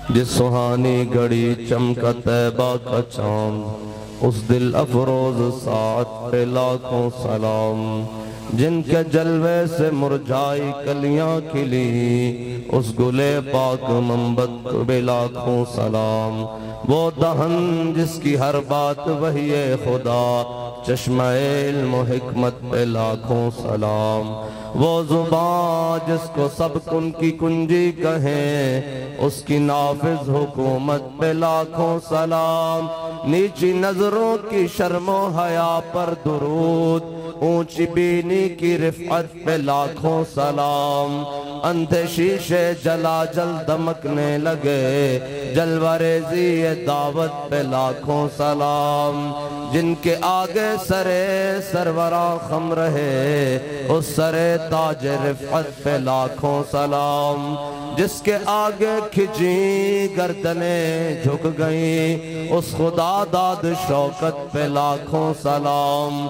جس سہانی گھڑی چمکا طیبہ کا چاند، اس دل افروز ساعت پہ لاکھوں سلام۔ جن کے جلوے سے مرجائی کلیاں کھلی، اس گلے پاک منبت پہ لاکھوں سلام۔ وہ دہن جس کی ہر بات وحی خدا، چشمہ علم و حکمت پہ لاکھوں سلام۔ وہ زبان جس کو سب کن کی کنجی کہیں، اس کی نافذ حکومت پہ لاکھوں سلام۔ نیچی نظروں کی شرم و حیا پر درود، اونچی بینی کی رفعت پہ لاکھوں سلام۔ اندھے شیشے جلا جل دمکنے لگے، جلوہ ریزی دعوت پہ لاکھوں سلام۔ جن کے آگے سرے سروران خم رہے، اس سرے تاج رفعت پہ لاکھوں سلام۔ جس کے آگے کھچیں گردنیں جھک گئیں، اس خدا داد شوکت پہ لاکھوں سلام۔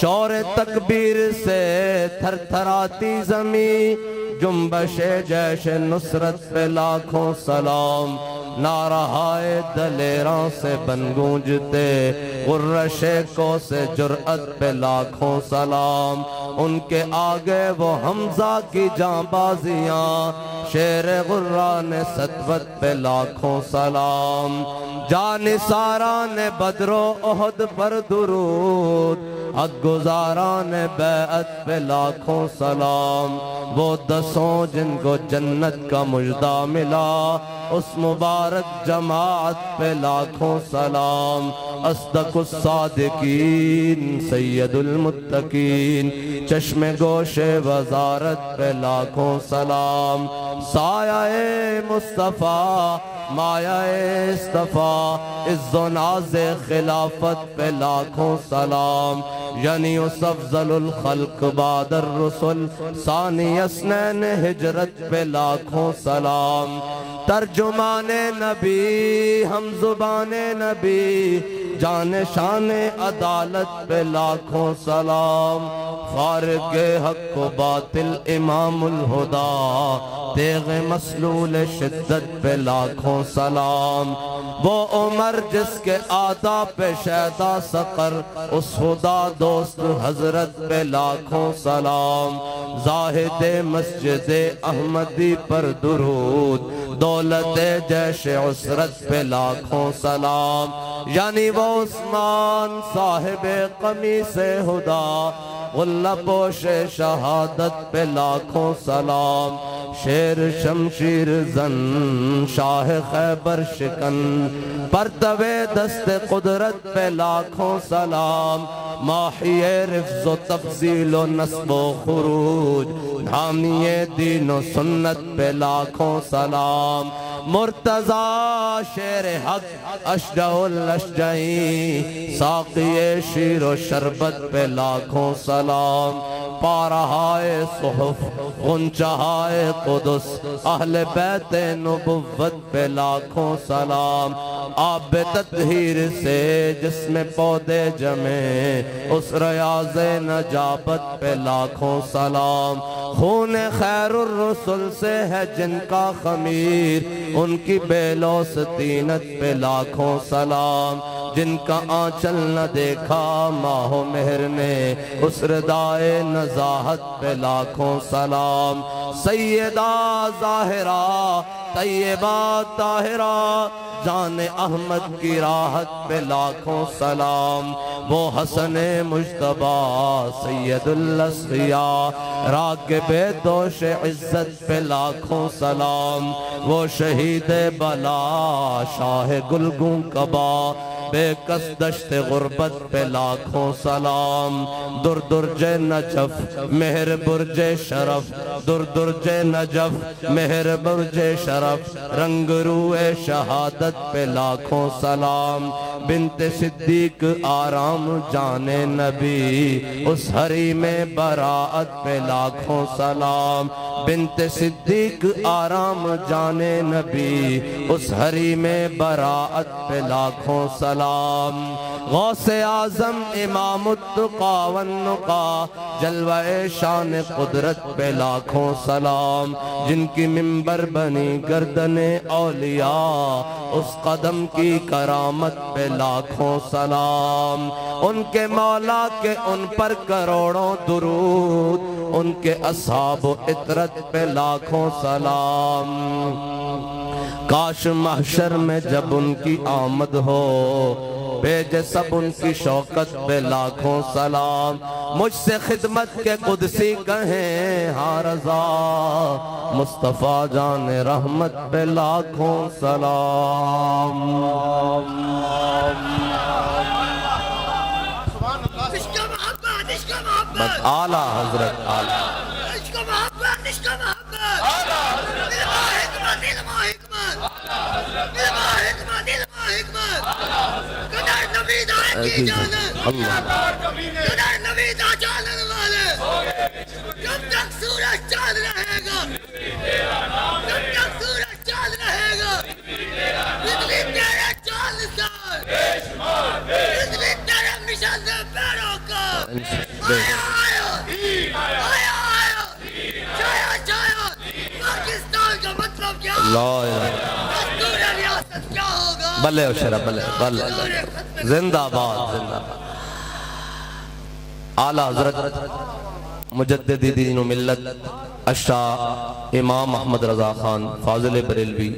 شور تکبیر سے تھر تھراتی زمین، جنبش جیش نصرت پہ لاکھوں سلام۔ نعرہائے دلیراں سے بن گونجتے، غرش کو سے جرأت پہ لاکھوں سلام۔ ان کے آگے وہ حمزہ کی جاں بازیاں، شیر غران سطوت پہ لاکھوں سلام۔ جانثاران بدر و احد پر درود، حق گزاران بیعت پہ لاکھوں سلام۔ وہ دسوں جن کو جنت کا مژدہ ملا، اس مبارک جماعت پہ لاکھوں سلام۔ اصدق الصادقین سید المتقین، چشم گوش وزارت پہ لاکھوں سلام۔ سایہ مصطفیٰ مایہ اصطفیٰ، عز و ناز خلافت پہ لاکھوں سلام۔ یعنی اس افضل الخلق بعد الرسل، ثانی اثنین ہجرت پہ لاکھوں سلام۔ ترجمان نبی ہم زبان نبی، جان شان عدالت پہ لاکھوں سلام۔ فارق حق و باطل امام الہدا، تیغ مسلول شدت پہ لاکھوں سلام۔ وہ عمر جس کے آدھا پہ شیدا سقر، اس خدا دوست حضرت پہ لاکھوں سلام۔ زاہد مسجد احمدی پر درود، دولت جیش عسرت پہ لاکھوں سلام۔ یعنی وہ عثمان صاحب قمیص ہدا، غلہ پوش شہادت پہ لاکھوں سلام۔ شیر شمشیر زن شاہ خیبر شکن، پرتو دست قدرت پہ لاکھوں سلام۔ ماحی رفض و تفضیل و نصب و خروج، حامی دین و سنت پہ لاکھوں سلام۔ مرتضی شیر حق اشجع الاشجعین، ساقی شیر و شربت پہ لاکھوں سلام۔ پارہائے صحف غنچہائے قدس، اہل بیت نبوت پہ لاکھوں سلام۔ آب تطہیر سے جس میں پودے جمیں، اس ریاض نجابت پہ لاکھوں سلام۔ خون خیر الرسل سے ہے جن کا خمیر، ان کی بیلوس طینت پہ لاکھوں سلام۔ جن کا آنچل نہ دیکھا ماہ و مہر نے، اس ردائے نزاہت پہ لاکھوں سلام۔ سیدہ ظاہرہ طیبہ طاہرہ، جان احمد کی راحت پہ لاکھوں سلام۔ وہ حسن مجتبیٰ سید الاصفیاء، راکب دوش عزت پہ لاکھوں سلام۔ وہ شہید بلا شاہ گلگوں کبا، بے کس دشت غربت پہ لاکھوں سلام۔ در درج نجف مہر برج شرف، در درج نجف مہر برج شرف، رنگ روئے شہادت پہ لاکھوں سلام۔ بنت صدیق آرام جان نبی، اس حریم براعت پہ لاکھوں سلام۔ بنت صدیق آرام جانے نبی، اس ہری میں براعت پہ لاکھوں سلام۔ غوث اعظم امام التقا والنقا، جلوہ شان قدرت پہ لاکھوں سلام۔ جن کی منبر بنی گردن اولیاء، اس قدم کی کرامت پہ لاکھوں سلام۔ ان کے مولا کے ان پر کروڑوں درود، ان کے اصحاب و عطرت پہ لاکھوں سلام۔ کاش محشر میں جب ان کی آمد ہو، بھیجے سب ان کی شوکت پہ لاکھوں سلام۔ مجھ سے خدمت کے قدسی کہیں ہاں رضا، مصطفیٰ جان رحمت پہ لاکھوں سلام۔ بس اعلیٰ حضرت اعلیٰ جب تک سورج چاند رہے گا، جب تک سورج چاند رہے گا، بجلی تیرے چاند سار، بجلی تیرے مشن سے پیروکار۔ آیا آیا آیا آیا، چایا چایا، پاکستان کا مطلب کیا ہوگا، دستور ریاست کیا ہوگا۔ بلے اشرا بلے بلے، زندہ باد زندہ باد۔ اعلیٰ حضرت مجدد دین و ملت الشاہ امام احمد رضا خان فاضل بریلوی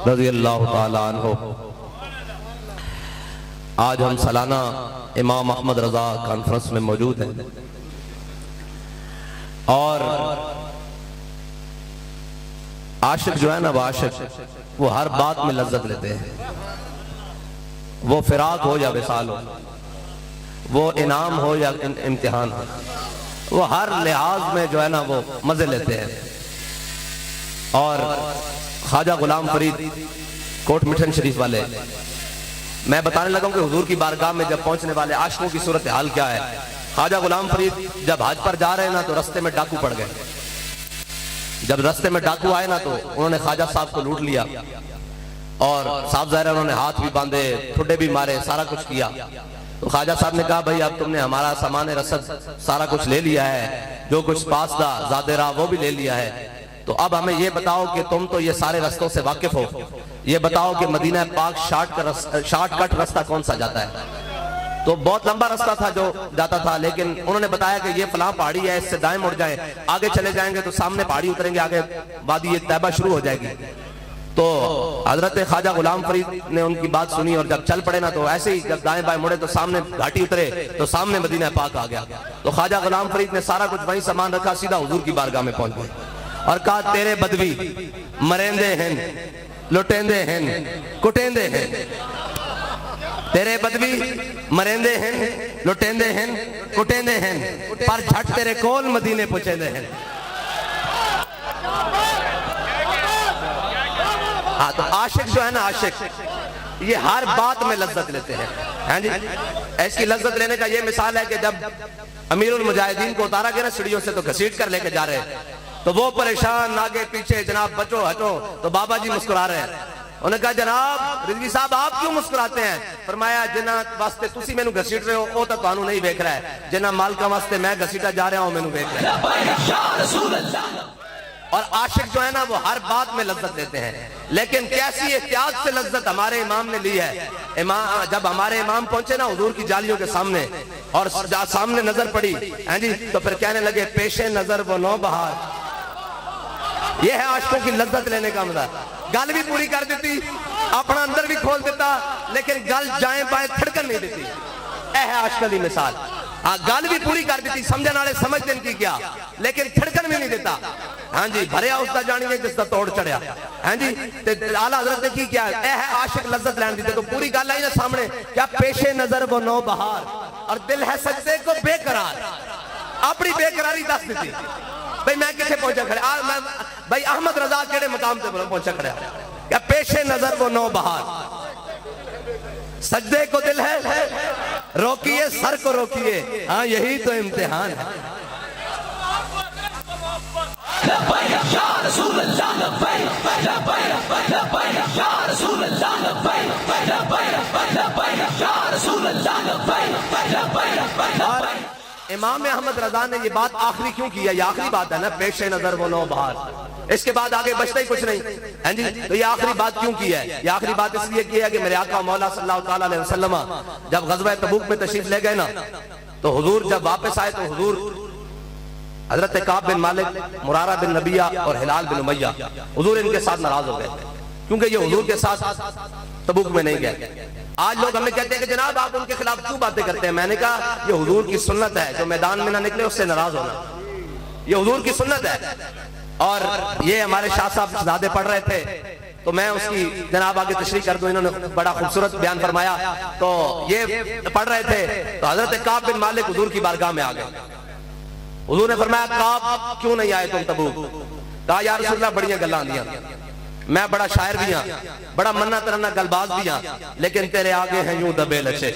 رضی اللہ تعالیٰ عنہ، آج ہم سالانہ امام احمد رضا کانفرنس میں موجود ہیں، اور عاشق جو ہے نا، وہ عاشق وہ ہر بات میں لذت لیتے ہیں، وہ فراق ہو یا وصال ہو، وہ انعام ہو یا امتحان ہو، وہ ہر لحاظ میں جو ہے نا وہ مزے لیتے ہیں۔ اور خواجہ غلام فرید کوٹ مٹھن شریف والے، میں بتانے لگا ہوں کہ حضور کی بارگاہ میں جب پہنچنے والے عاشقوں کی صورتحال کیا ہے۔ خواجہ غلام فرید جب حج پر جا رہے ہیں نا تو رستے میں ڈاکو پڑ گئے۔ جب رستے میں ڈاکو آئے نا تو انہوں نے خواجہ صاحب کو لوٹ لیا، اور صاحب ظاہر انہوں نے ہاتھ بھی باندھے، ٹھڈے بھی مارے، سارا کچھ کیا۔ تو خواجہ صاحب نے کہا بھائی اب تم نے ہمارا سامان رسد سارا کچھ لے لیا ہے، جو کچھ پاس تھا زاد راہ وہ بھی لے لیا ہے، تو اب ہمیں یہ بتاؤ کہ تم تو یہ سارے رستوں سے واقف ہو، یہ بتاؤ کہ مدینہ پاک شارٹ کٹ رستہ کون سا جاتا ہے۔ تو بہت لمبا رستہ تھا جو جاتا تھا، لیکن انہوں نے بتایا کہ یہ فلاں پہاڑی ہے، اس سے دائیں مڑ جائیں، آگے چلے جائیں گے تو سامنے پہاڑی اتریں گے، آگے وادی طیبہ شروع ہو جائے گی۔ تو حضرت خواجہ غلام فرید نے ان کی بات سنی، اور جب چل پڑے نا تو ایسے ہی جب دائیں بائیں مڑے تو سامنے گھاٹی اترے تو سامنے مدینہ پاک آ گیا۔ تو خواجہ غلام فرید نے سارا کچھ وہیں سامان رکھا، سیدھا حضور کی بارگاہ میں پہنچ گئے اور کہا تیرے بدوی مریندے ہیں، لٹیندے ہیں، کٹیندے ہیں، تیرے بدوی مریندے ہیں، لٹیندے ہیں، کٹیندے ہیں، پر جھٹ تیرے کول مدینے پہنچیندے ہیں۔ ہاں تو عاشق جو ہے نا، عاشق یہ ہر بات میں لذت لیتے ہیں، ہاں جی۔ ایسی لذت لینے کا یہ مثال ہے کہ جب امیر المجاہدین کو اتارا گیا نا سیڑھیوں سے تو گھسیٹ کر لے کے جا رہے ہیں، تو وہ پریشان آگے پیچھے، جناب بچو ہٹو، تو بابا جی مسکرا رہے ہیں۔ انہوں نے کہا جناب رضوی صاحب آپ کیوں مسکراتے ہیں؟ فرمایا جنہ واسطے تسی میں نو گھسیٹ رہے ہو وہ تو تانوں نہیں دیکھ رہا ہے، جنہ مالکہ واسطے میں گھسیٹا جا رہا ہوں میں نو دیکھ رہا ہے۔ اور عاشق جو ہے نا وہ ہر بات میں لذت لیتے ہیں، لیکن کیسی احتیاط سے لذت ہمارے امام نے لی ہے۔ جب ہمارے امام پہنچے نا حضور کی جالیوں کے سامنے اور سامنے نظر پڑی، تو پھر کہنے لگے پیش نظر وہ نو بہار۔ یہ ہے عاشقوں کی لذت لینے کا مزہ۔ گل بھی پوری کر دیتی، اپنا اندر بھی کھول دیتا، لیکن گل جائیں بائیں تھڑکن نہیں دیتی۔ اے ہے عاشقوں کی مثال۔ گل بھی پوری کر دیتی، سمجھن والے سمجھ دین کی کیا، لیکن تھڑکن بھی نہیں دیتا۔ ہاں جی، بھریا اس دا جانی ہے جس دا توڑ چڑھیا۔ ہاں جی، اعلیٰ حضرت نے کی کیا، اے ہے عاشق لذت لین دیتے۔ تو پوری گل آئی نا سامنے، کیا پیش نظر وہ نو بہار اور دل ہے سجدے کو بے قرار۔ اپنی بے قراری دس دیتی، بھئی میں کسے پہنچا کھڑے، بھئی احمد رضا کیڑے مقام تے پہنچا کھڑے، کیا پیش نظر وہ نو بہار، سجدے کو دل ہے روکیے، سر کو روکیے، ہاں یہی تو امتحان ہے۔ رسول اللہ لبیک لبیک لبیک یا رسول اللہ لبیک لبیک لبیک یا رسول اللہ لبیک لبیک لبیک۔ امام احمد رضا نے یہ بات آخری کیوں کی ہے؟ یہ آخری بات ہے نا، پیش نظر وہ نو بہار، اس کے بعد آگے بچتا ہی کچھ نہیں ہے جی۔ تو یہ آخری بات کیوں کی ہے؟ یہ آخری بات اس لیے کی ہے کہ میرے آقا مولا صلی اللہ تعالیٰ علیہ وسلم جب غزوہ تبوک میں تشریف لے گئے نا، تو حضور جب واپس آئے تو حضور حضرت کعب بن مالک، مرارہ بن ربیہ اور ہلال بن امیہ، حضور ان کے ساتھ ناراض ہو گئے کیونکہ یہ حضور کے ساتھ تبوک میں نہیں گئے۔ آج لوگ ہمیں کہتے ہیں کہ جناب آپ ان کے خلاف کیوں باتیں کرتے ہیں؟ میں نے کہا یہ حضور کی سنت ہے، جو میدان میں نہ نکلے اس سے ناراض ہونا، یہ حضور کی سنت ہے۔ اور یہ ہمارے شاہ صاحب شہزادے پڑھ رہے تھے تو میں اس کی جناب آگے تشریح کر دوں، انہوں نے بڑا خوبصورت بیان فرمایا۔ تو یہ پڑھ رہے تھے تو حضرت کعب بن مالک حضور کی بارگاہ میں آ گئے۔ حضور نے فرمایا کعب کیوں نہیں آئے تم تبوک؟ کہا یا رسول اللہ بڑیاں گلاں آندیاں، میں بڑا شاعر بھی ہاں، بڑا منہ ترنا گلباز بھی ہاں، لیکن تیرے آگے ہیں یوں دبے لچے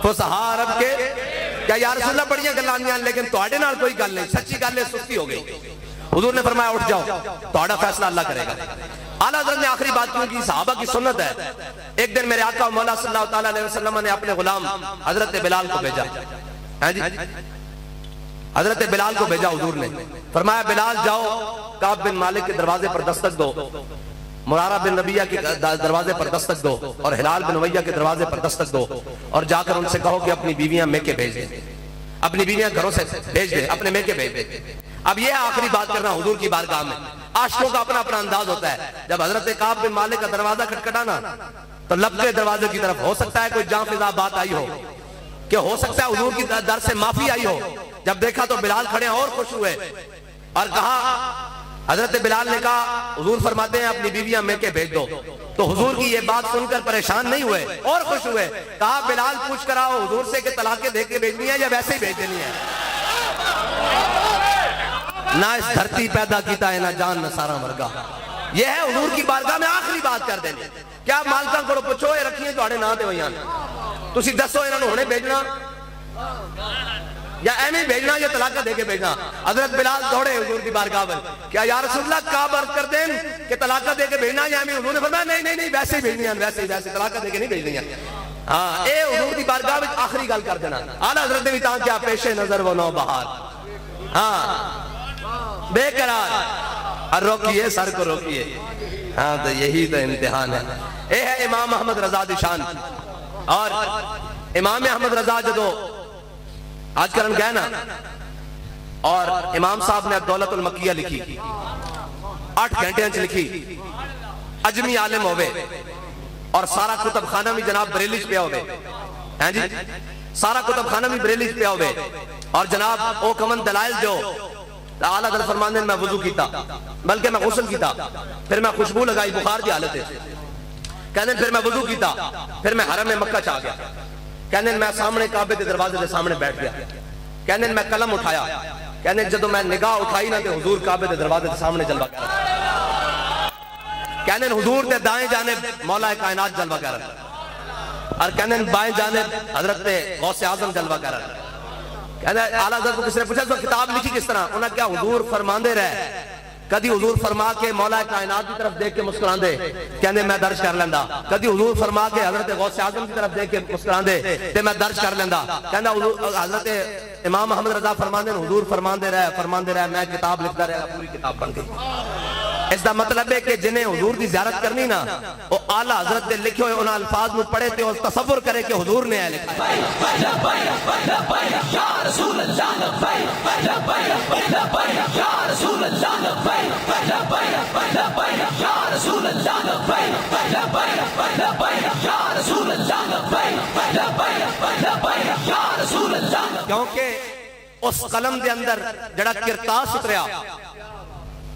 فصحا عرب کے۔ کیا یا رسول اللہ بڑیاں گلاں آندیاں لیکن تواڈے نال کوئی گل نہیں، سچی گل ہے، سستی ہو گئی۔ حضور نے فرمایا اٹھ جاؤ، تواڈا فیصلہ اللہ کرے گا۔ اعلیٰ حضرت نے آخری بات کیوں کی؟ صحابہ کی سنت ہے۔ ایک دن میرے آقا مولا صلی اللہ تعالیٰ علیہ وسلم نے اپنے غلام حضرت بلال کو بھیجا، حضرت بلال کو بھیجا حضور نے، فرمایا بلال جاؤ کعب بن مالک کے دروازے پر دستک دو، مرارہ بن ربیہ کے دروازے پر دستک دو اور ہلال بن امیہ کے دروازے پر دستک دو، اور جا کر ان سے کہو کہ اپنی بیویاں میکے بھیج دیں، اپنی بیویاں گھروں سے بھیج دیں، اپنے میکے بھیج دیں۔ اب یہ آخری بات کرنا حضور کی بارگاہ میں۔ عاشقوں کا اپنا اپنا انداز ہوتا ہے۔ جب حضرت کعب بن مالک کا دروازہ کھٹکھٹانا تو لبتے دروازے کی طرف، ہو سکتا ہے کوئی جاں فضا بات آئی ہو، کہ ہو سکتا ہے حضور کی در سے معافی آئی ہو۔ جب دیکھا تو بلال کھڑے اور خوش ہوئے اور کہا، حضرت بلال نے کہا حضور فرماتے ہیں اپنی بیویاں میکے بھیج دو، تو حضور کی یہ بات سن کر پریشان نہیں ہوئے اور خوش ہوئے۔ کہا بلال پوچھ کر آؤ حضور سے کہ طلاقیں دے کے بھیجنی ہے یا ویسے ہی بھیج دینی ہے؟ نہ اس دھرتی پیدا کیتا ہے نہ جان نہ سارا مرگا۔ یہ ہے حضور کی بارگاہ میں آخری بات کر دینی۔ کیا مالکاں کو پوچھو یہ رکھیے تواڈے نام تے ہوئیاں، تسی دسو انہاں نوں ہنے بھیجنا یا ایویں بھیجنا یا طلاقہ دے کے بھیجنا؟ حضرت بلال دوڑے حضور کی بارگاہ میں، کیا یا رسول اللہ کعب عرض کر دیں کہ طلاقہ دے کے بھیجنا یا ایویں؟ حضور نے فرمایا نہیں نہیں نہیں، ویسے ہی بھیجنی ہے، ویسے طلاقہ دے کے نہیں بھیجنی ہے۔ ہاں اے حضور کی بارگاہ میں آخری گل کر دینا۔ اعلیٰ حضرت نے بھی کہا کیا پیش نظر وہ نو بہار، ہاں بے قرار، اور روکیے سر کو روکیے۔ ہاں تو یہی تو امتحان ہے۔ اے ہے امام احمد رضا دی شان۔ اور امام احمد رضا جدو آج کرن گئے نا، اور امام صاحب نے دولت المکیہ لکھی، 8 گھنٹے انچ لکھی، اجمی عالم ہوئے اور سارا کتب خانہ بھی جناب بریلی پہ ہوئے، ہیں جی سارا کتب خانہ بھی بریلی پہ ہوئے، اور جناب او کمن دلائل جو اعلیٰ حضرت فرماندے میں وضو کیتا، بلکہ میں غسل کیتا، پھر میں خوشبو لگائی بخار کی حالت ہے، کہنے پھر میں وضو کیتا، پھر میں حرم مکہ چاہ گیا، کہنے میں سامنے کعبے کے دروازے کے سامنے بیٹھ گیا، کہنے میں قلم اٹھایا، کہنے جدو میں نگاہ اٹھائی نہ کہ حضور کعبے کے دروازے کے سامنے جلوہ کر رہا، کہنے حضور دے دائیں جانب مولا کائنات جلوہ کر رہا، اور کہنے بائیں جانب حضرت غوث اعظم جلوہ کر رہا۔ کہنے اعلیٰ حضرت کو کس نے پوچھا تو کتاب لکھی کس طرح؟ انہوں نے کیا حضور فرماندے رہے، کدی حضور فرما کے مولا کائنات کی طرف دیکھ کے مسکران دے، کہنے میں درج کر لیندہ، کدی حضور فرما کے حضرت غوث اعظم کی طرف دیکھ کے مسکران دے تے میں درج کر لیندہ، کہنا حضرت امام محمد رضا فرماندے حضور فرماندے رہے، میں کتاب لکھتا رہا، پوری کتاب بن گئی۔ اس دا مطلب ہے کہ جنہیں حضور دی زیارت کرنی نا، وہ اعلیٰ حضرت دے لکھے ہوئے انہاں الفاظ میں پڑھے تے اور تصور کرے کہ حضور نے ہے لکھا ہے۔ یا رسول اللہ یا رسول اللہ یا رسول اللہ، کیونکہ اس قلم دے اندر جڑا کرتاس اتریا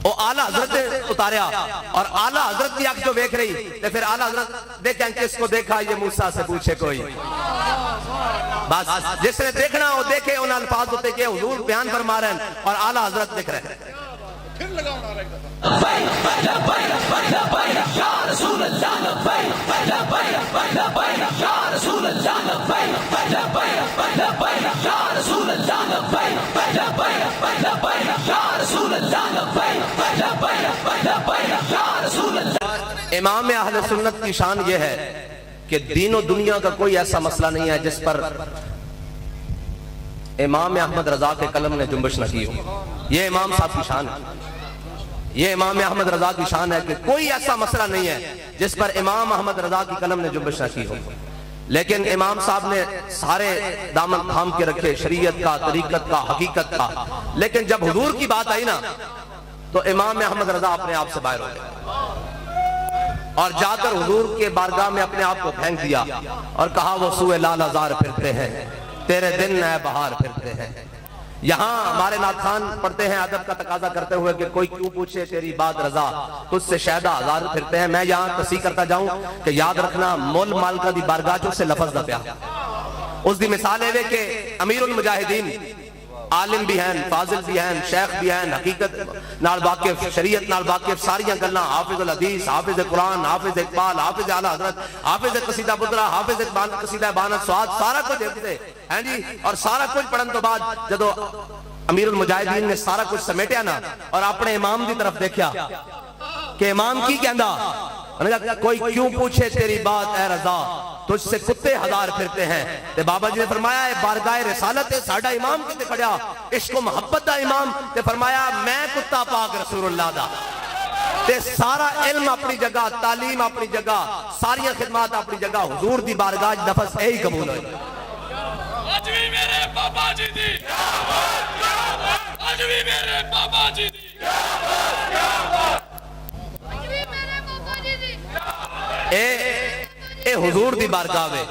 وہ اعلیٰ حضرت اتاریا، اور اعلیٰ حضرت کی آنکھ جو دیکھ رہی تو پھر اعلیٰ حضرت دیکھیں کس کو دیکھا یہ موسیٰ سے پوچھے کوئی، بس جس نے دیکھنا وہ دیکھے، ان الفاظ ہوتے کہ حضور بیان فرما رہے ہیں اور اعلیٰ حضرت دیکھ رہے ہیں۔ امام اہل سنت کی شان یہ ہے کہ دین و دنیا کا کوئی ایسا مسئلہ نہیں ہے جس پر امام احمد رضا کے قلم نے جنبش نہ کی ہو. یہ امام صاحب کی شان ہے, یہ امام احمد رضا کی شان ہے کہ کوئی ایسا مسئلہ نہیں ہے جس پر امام احمد رضا کی قلم نے جنبش نہ کی ہو. لیکن امام صاحب نے سارے دامن تھام کے رکھے, شریعت کا, طریقت کا, حقیقت کا. لیکن جب حضور کی بات آئی نا تو امام احمد رضا اپنے آپ سے باہر ہو گئے اور جا کر حضور کے بارگاہ میں اپنے آپ کو پھینک دیا اور کہا وہ سوئے لال ازار پھرتے ہیں, تیرے دن نئے بہار پھرتے ہیں. یہاں ہمارے نعت خان پڑھتے ہیں ادب کا تقاضا کرتے ہوئے کہ کوئی کیوں پوچھے تیری بات رضا, تجھ سے شہدہ ہزار پھرتے ہیں. میں یہاں تصحیح کرتا جاؤں کہ یاد رکھنا مول مال کا دی بارگاہ جو سے لفظ نہ پیا. اس دی مثال ہے کہ امیر المجاہدین عالم بھی ہیں, فاضل بھی ہیں, شیخ بھی ہیں, حقیقت نال واقف, شریعت نال واقف, ساریاں گلاں, حافظ الحدیث, حافظ قرآن, حافظ اقبال, حافظ اعلی حضرت, حافظ قصیدہ بدرہ, حافظ قصیدہ بانت سواد, سارا کچھ دیکھتے ہیں جی. اور سارا کچھ پڑھن تو بعد جدو امیر المجاہدین نے سارا کچھ سمیٹیا نا اور اپنے امام دی طرف دیکھیا کہ امام کی کہندا, کوئی کیوں پوچھے تیری بات اے رضا, تجھ سے کتے ہزار پھرتے ہیں. تے بابا جی نے فرمایا اے بارگاہ رسالت ہے, ساڈا امام کتے کھڑیا, عشق و محبت دا امام. تے فرمایا میں کتا پاک رسول اللہ دا. تے سارا علم اپنی جگہ, تعلیم اپنی جگہ, ساریاں خدمات اپنی جگہ, حضور دی بارگاہ نفس اے ہی قبول ہوئے. آج بھی میرے بابا جی دی, آج بھی میرے بابا جی دی, اے حضور دی بارگاہ وے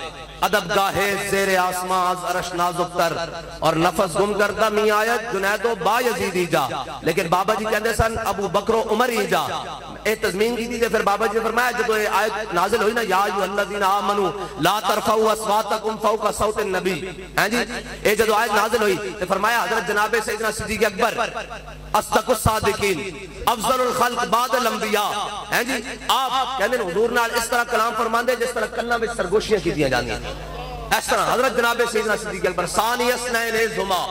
ادب گاہے زیر آسمان از عرش نازک تر اور نفس گم کردہ می آیت جنید و با یزیدی جا. لیکن بابا جی کہندے سن ابو بکر و عمر ہی جا. اے تضمین کی دیجئے. پھر بابا جی نے فرمایا جب یہ آیت نازل ہوئی نا یا ایھا الذین آمنوا لا ترفعوا اصواتکم فوق صوت النبی, ہیں جی اے جب آیت نازل ہوئی تو فرمایا حضرت جناب سیدنا صدیق اکبر اصدق الصادقین افضل الخلق بعد الانبیاء, ہیں جی آپ کہندے حضور نال اس طرح کلام فرماندے جس طرح کلاں وچ سرگوشیاں کیتیاں جاندیاں. اس طرح حضرت جناب سیدنا صدیق اکبر ثانی اثنین اذ ہما,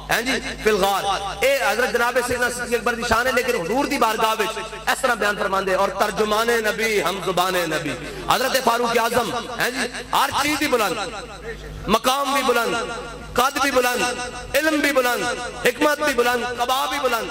ہیں جی فی الغار, اے حضرت جناب سیدنا صدیق اکبر دی شان ہے. لیکن حضور دی بارگاہ وچ اس طرح بیان فرماندے اور ترجمان نبی ہم زبان نبی. حضرت فاروق اعظم, ہیں جی ہر چیز بھی بلند, مقام بھی بلند, قد بھی بلند, علم بھی بلند, حکمت بھی بلند, قبا بھی بلند,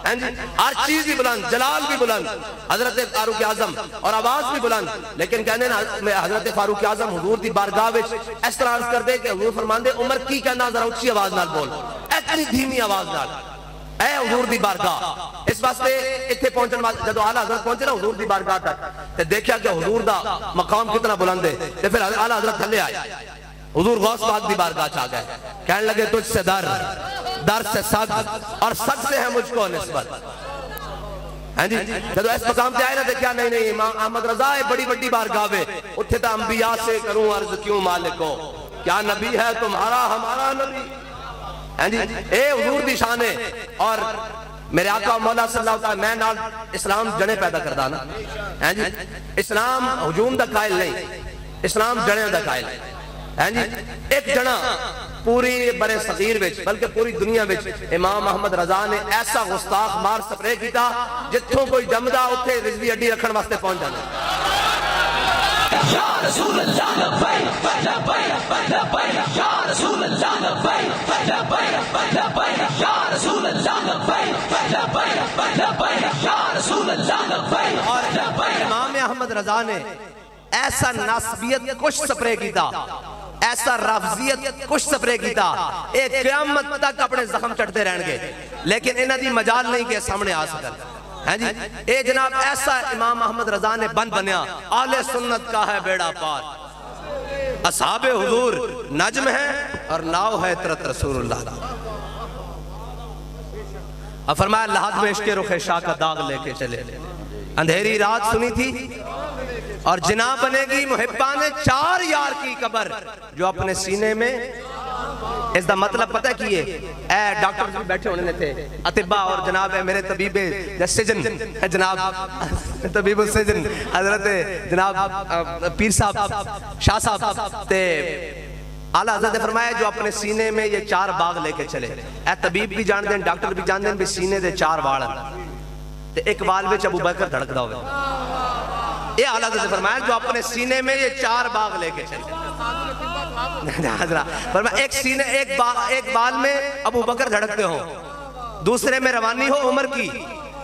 ہیں جی ہر چیز بھی بلند, جلال بھی بلند حضرت فاروق اعظم, اور آواز بھی بلند. لیکن کہنے نا حضرت فاروق اعظم حضور دی بارگاہ وچ اس طرح عرض کر دے کہ حضور فرماندے عمر کی کہنا ذرا اونچی آواز نال بول, اتنی دھیمی آواز نال, اے حضور دی بارگاہ. اس واسطے ایتھے پہنچن واسطے جدو اعلی حضرت پہنچے نا حضور دی بارگاہ تک تے دیکھیا کہ حضور دا مقام کتنا بلند ہے. تے پھر اعلی حضرت تھلے آئے, حضور غوث پاک دی بارگاہ چاہ گئے, کہنے لگے تجھ سے در, در سے سگ, اور سگ سے ہے مجھ کو نسبت. ہیں جی جب اس مقام پہ آئے نا دیکھا نہیں امام احمد رضا ہے بڑی بڑی بارگاہ ہے, اتھے تا انبیاء سے کروں عرض کیوں مالکو, کیا نبی ہے تمہارا ہمارا نبی. ہیں جی اے حضور دی شان ہے. اور میرے آقا مولا صلی اللہ علیہ وسلم میں نال اسلام جڑے پیدا کردہ نا, ہیں جی اسلام ہجوم دا قائل نہیں, اسلام جڑے دا قائل ہے. ہیں جی ایک جنا پوری برے صغیر وچ بلکہ پوری دنیا وچ امام احمد رضا نے ایسا گستاخ مار سپرے کیتا جتھوں کوئی جمدا اتھے رضوی اڈی رکھن واسطے پہنچ جانا. یا رسول اللہ لبیک لبیک لبیک یا رسول اللہ لبیک لبیک لبیک یا رسول اللہ لبیک لبیک لبیک یا رسول اللہ لبیک. اور امام احمد رضا نے ایسا ناسبیت کچھ سپرے کیتا, ایسا رافضیت کچھ سپرے کیتا, ایک قیامت تک اپنے زخم چڑھتے رہن گے لیکن انہاں دی مجال نہیں کہ سامنے آ سکن. ہیں جی اے جناب ایسا امام احمد رضا نے بند بنیا, اہل سنت کا ہے بیڑا پار, اصحاب حضور نجم ہے اور ناؤ ہے عطرت رسول اللہ. اب فرمایا لحد میں عشق رخ شاہ کا داغ لے کے چلے, اندھیری رات سنی تھی اور جناب بنے گی محبان 4 یار کی قبر جو اپنے سینے میں. اس دا مطلب پتہ کیے اے ڈاکٹر بھی بیٹھے ہونے تھے, اطباء, اور جناب میرے طبیب سجن جناب طبیب السجن حضرت جناب پیر صاحب شاہ صاحب تے اعلیٰ حضرت نے فرمایا جو اپنے سینے میں یہ 4 باغ لے کے چلے. اے طبیب بھی جان دیں, ڈاکٹر بھی جان دیں بھی سینے دے 4 وال تے ایک وال وچ ابو بکر دھڑکدا ہوئے, یہ اعلیٰ حضرت نے فرمایا جو اپنے سینے میں یہ 4 باغ لے کے چلے. فرمایا ایک بال میں ابو بکر دھڑکتے ہو، دوسرے میں روانی ہو عمر کی،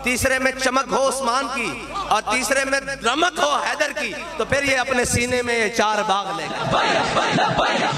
تیسرے میں چمک ہو عثمان کی، اور تیسرے میں رمق ہو حیدر کی، تو پھر یہ اپنے سینے میں یہ 4 باغ لے گا.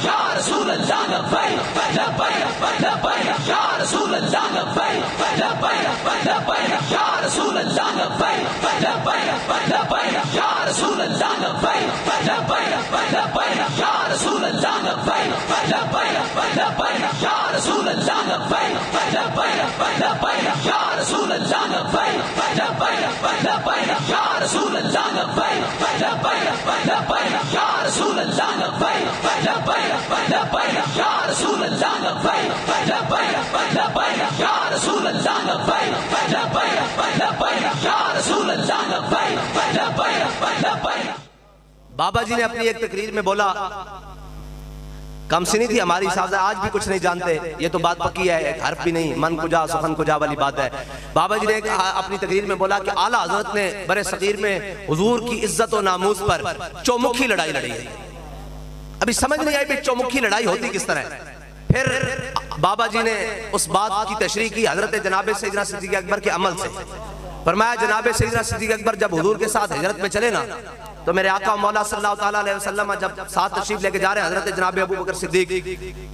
یا رسول اللہ لبیک لبیک لبیک یا رسول اللہ لبیک لبیک لبیک یا رسول اللہ لبیک لبیک لبیک یا رسول اللہ لبیک لبیک لبیک یا رسول اللہ لبیک لبیک لبیک یا رسول اللہ لبیک لبیک لبیک یا رسول اللہ لبیک لبیک لبیک یا رسول اللہ لبیک لبیک لبیک یا رسول اللہ لبیک لبیک لبیک یا رسول اللہ لبیک لبیک لبیک یا رسول اللہ لبیک لبیک لبیک یا رسول اللہ لبیک لبیک لبیک. بابا جی نے اپنی ایک تقریر میں بولا، کم سنی تھی ہماری صاحب، آج بھی کچھ نہیں جانتے، یہ تو بات پکی ہے، ایک حرف بھی نہیں، من کجا سخن کجا والی بات ہے. بابا جی نے اپنی تقریر میں بولا کہ اعلیٰ حضرت نے برِ صغیر میں حضور کی عزت و ناموس پر چومکھی لڑائی لڑی ہے. ابھی سمجھ نہیں آئی بھی چومکھی لڑائی ہوتی کس طرح ہے. پھر بابا جی نے اس بات کی تشریح کی حضرت جناب سیدنا صدیق اکبر کے عمل سے. فرمایا جناب سیدنا صدیق اکبر جب حضور کے ساتھ ہجرت میں چلے نا، تو میرے آقا مولا صلی اللہ تعالیٰ علیہ وسلم جب ساتھ تشریف لے کے جا رہے ہیں حضرت جناب ابو بکر صدیق،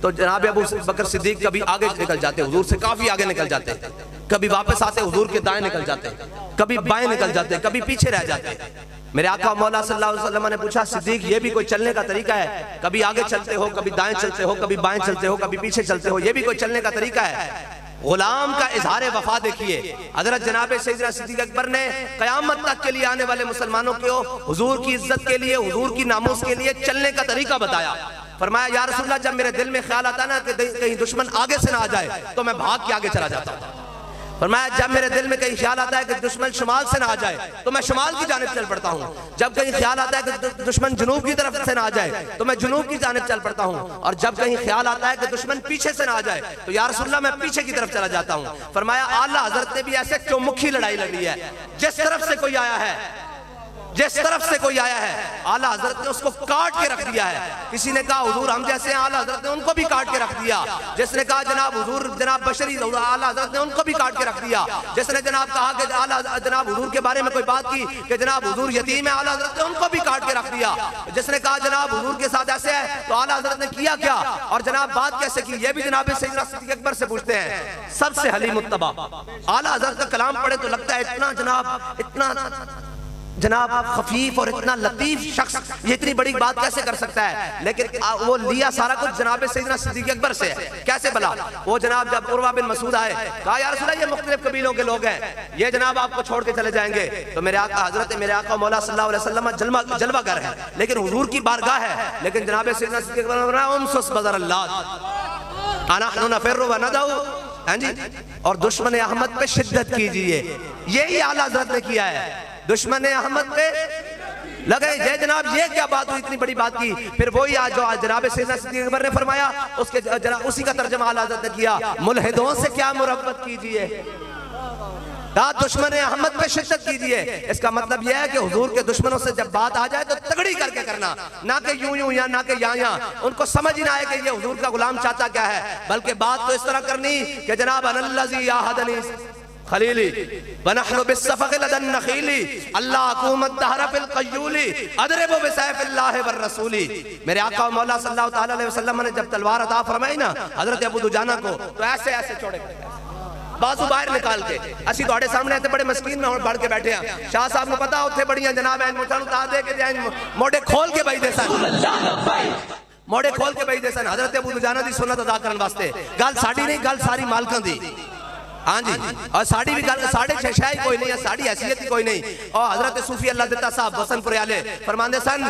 تو جناب ابو بکر صدیق کبھی آگے نکل جاتے، حضور سے کافی آگے نکل جاتے، کبھی واپس آتے حضور کے دائیں نکل جاتے، کبھی بائیں نکل جاتے، کبھی پیچھے رہ جاتے. میرے آقا مولا صلی اللہ علیہ وسلم نے پوچھا صدیق یہ بھی کوئی چلنے کا طریقہ ہے؟ کبھی آگے چلتے ہو، کبھی دائیں چلتے ہو، کبھی بائیں چلتے ہو، کبھی پیچھے چلتے ہو، یہ بھی کوئی چلنے کا طریقہ ہے؟ غلام کا اظہار وفا دیکھیے. حضرت جناب سیدنا صدیق اکبر نے قیامت تک کے لیے آنے والے مسلمانوں کو حضور کی عزت کے لیے، حضور کی ناموس کے لیے چلنے کا طریقہ بتایا. فرمایا یا رسول اللہ جب میرے دل میں خیال آتا نا کہ کہیں دشمن آگے سے نہ آ جائے تو میں بھاگ کے آگے چلا جاتا ہوں. فرمایا جب میرے دل میں کہیں خیال آتا ہے کہ دشمن شمال سے نہ آ جائے تو میں شمال کی جانب چل پڑتا ہوں. جب کہیں خیال آتا ہے کہ دشمن جنوب کی طرف سے نہ آ جائے تو میں جنوب کی جانب چل پڑتا ہوں. اور جب کہیں خیال آتا ہے کہ دشمن پیچھے سے نہ آ جائے تو یا رسول اللہ میں پیچھے کی طرف چلا جاتا ہوں. فرمایا اعلیٰ حضرت نے بھی ایسے چومکھی لڑائی لڑی ہے. جس طرف سے کوئی آیا ہے، جس طرف سے کوئی آیا ہے اعلیٰ حضرت نے اس کو کاٹ کے رکھ دیا ہے. کسی نے کہا حضور ہم جیسے ہیں، اعلیٰ حضرت نے ان کو بھی کاٹ کے رکھ دیا. جس نے کہا جناب حضور جناب بشری، اعلیٰ حضرت نے ان کو بھی کاٹ کے رکھ دیا. جس نے جناب کہا کہ اعلیٰ جناب حضور کے بارے میں کوئی بات کی کہ جناب حضور یتیم ہے، اعلیٰ حضرت نے ان کو بھی کاٹ کے رکھ دیا. جس نے کہا جناب حضور کے ساتھ ایسے ہے تو اعلیٰ حضرت نے کیا کیا اور جناب بات کیسے کی، یہ بھی جناب سیدنا صدیق اکبر سے پوچھتے ہیں. سب سے حلیم الطبع اعلیٰ حضرت کا کلام پڑھے تو لگتا ہے اتنا جناب خفیف اور اتنا لطیف شخص یہ اتنی بڑی بات کیسے کر سکتا ہے. لیکن وہ لیا سارا کچھ جناب سیدنا صدیق اکبر سے ہے. کیسے بلا؟ وہ جناب جب عروہ بن مسعود آئے کہا یا رسول اللہ یہ مختلف قبیلوں کے لوگ ہیں، یہ جناب آپ کو چھوڑ کے چلے جائیں گے. تو میرے آقا حضرت میرے آقا مولا صلی اللہ علیہ وسلم جلوہ گر ہے لیکن حضور کی بارگاہ ہے. لیکن جناب سیدنا صدیق اکبر نے فرمایا امسس بذر اللہ نحن نفر وندعو، ہاں جی، اور دشمن احمد پہ شدت کیجئے. یہی اعلیٰ حضرت نے کیا ہے. دشمن احمد پہ لگے جے جناب یہ کیا بات ہوئی، اتنی بڑی بات کی. پھر وہی جو جناب سیدنا صدیق اکبر نے فرمایا اسی کا ترجمہ اعلیٰ حضرت نے کیا، ملحدوں سے کیا مربت کیجئے، دشمن احمد پہ شدت کیجئے. اس کا مطلب یہ ہے کہ حضور کے دشمنوں سے جب بات آ جائے تو تگڑی کر کے کرنا، نہ کہ یوں یا نہ کہ یہاں. ان کو سمجھ ہی نہ آئے کہ یہ حضور کا غلام چاہتا کیا ہے، بلکہ بات تو اس طرح کرنی کہ جناب انا الذی عاہدنی خلیلی ونحن بالصفق لدى النخیل اللہ اقوم الدہر فی القیول اضرب بسیف اللہ والرسول. میرے آقا مولا صلی اللہ تعالیٰ علیہ وسلم نے جب تلوار عطا فرمائی نا حضرت ابو دجانہ کو تو ایسے چھوڑے بازو باہر نکال کے اسی توڑے سامنے آتے بڑے مسکین میں بڑھ کے بیٹھے ہیں. شاہ صاحب نے پتا ہوتے بڑیاں جناب ہیں مچھانو تا دے کے جائیں موڑے کھول کے بھائی دے سن، موڑے کھول کے بھائی دے سن. حضرت ابو دجانہ دی سنت ادا کرن واسطے گل ساڑی نہیں، گل ساری مالکاں دی. ہاں جی، اور ساڑی بھی گل ساڑے شہشائی کوئی نہیں ہے، ساڑی حیثیت ہی کوئی نہیں. اور حضرت صوفی اللہ دیتا صاحب وسن پریالے فرماندے سن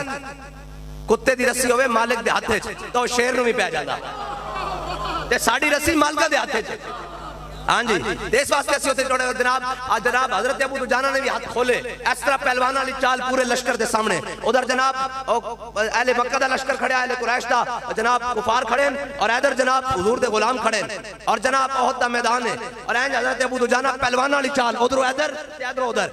کتے دی رسی ہوئے مالک دے ہاتھے تو شیر نو بھی پہ جاتا تے ساڑی رسی مالکہ دے ہاتھے. ہاں جی، اس واسطے اسی ہوتے چھوڑے. جناب حضرت ابو دجانہ نے بھی ہاتھ کھولے اس طرح پہلوانہ علی چال پورے لشکر دے سامنے. ادھر جناب اہل مکہ دا لشکر کھڑے، اہل قریش دا جناب کفار کھڑے اور ادھر جناب حضور دے غلام کھڑے اور جناب احد دا میدان ہے اور حضرت ابو دجانہ پہلوانہ علی چال ادھر ادھر ادھر.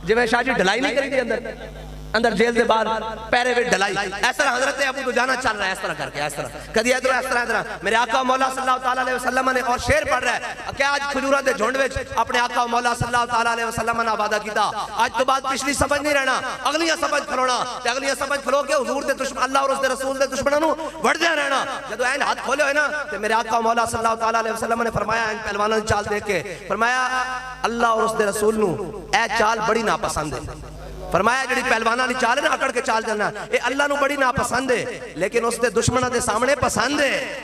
جی میں شاہ جی ڈھلائی نہیں کری تھی اندر جیل دے باہر پیرے وچ ڈھلائی اس طرح حضرت ابو تو جانا چل رہا ہے اس طرح کر کے اس طرح کدی ادھر اس طرح میرے آقا مولا صلی اللہ تعالی علیہ وسلم نے اور شعر پڑھ رہا ہے کہ آج کھجوراں دے جھنڈ وچ اپنے آقا مولا صلی اللہ تعالی علیہ وسلم نے وعدہ کیتا آج تو بعد پچھلی سمجھ نہیں رہنا اگلیاں سمجھ کھلونا تے اگلیاں سمجھ کھلو کے حضور دے دشمن اللہ اور اس دے رسول دے دشمناں نو وڑدے رہنا جدوں این ہاتھ کھولے ہوئے نا تے میرے آقا مولا صلی اللہ تعالی علیہ وسلم نے فرمایا ان پہلواناں دی چال دیکھ کے فرمایا اللہ اور اس دے رسول نو اے چال بڑی ناپسند ہے فرمایا جڑی پہلوانہ نہیں چال ہے نا اکڑ کے چال چلنا اے اللہ نو بڑی ناپسند ہے لیکن اس دے دشمنہ دے سامنے پسند ہے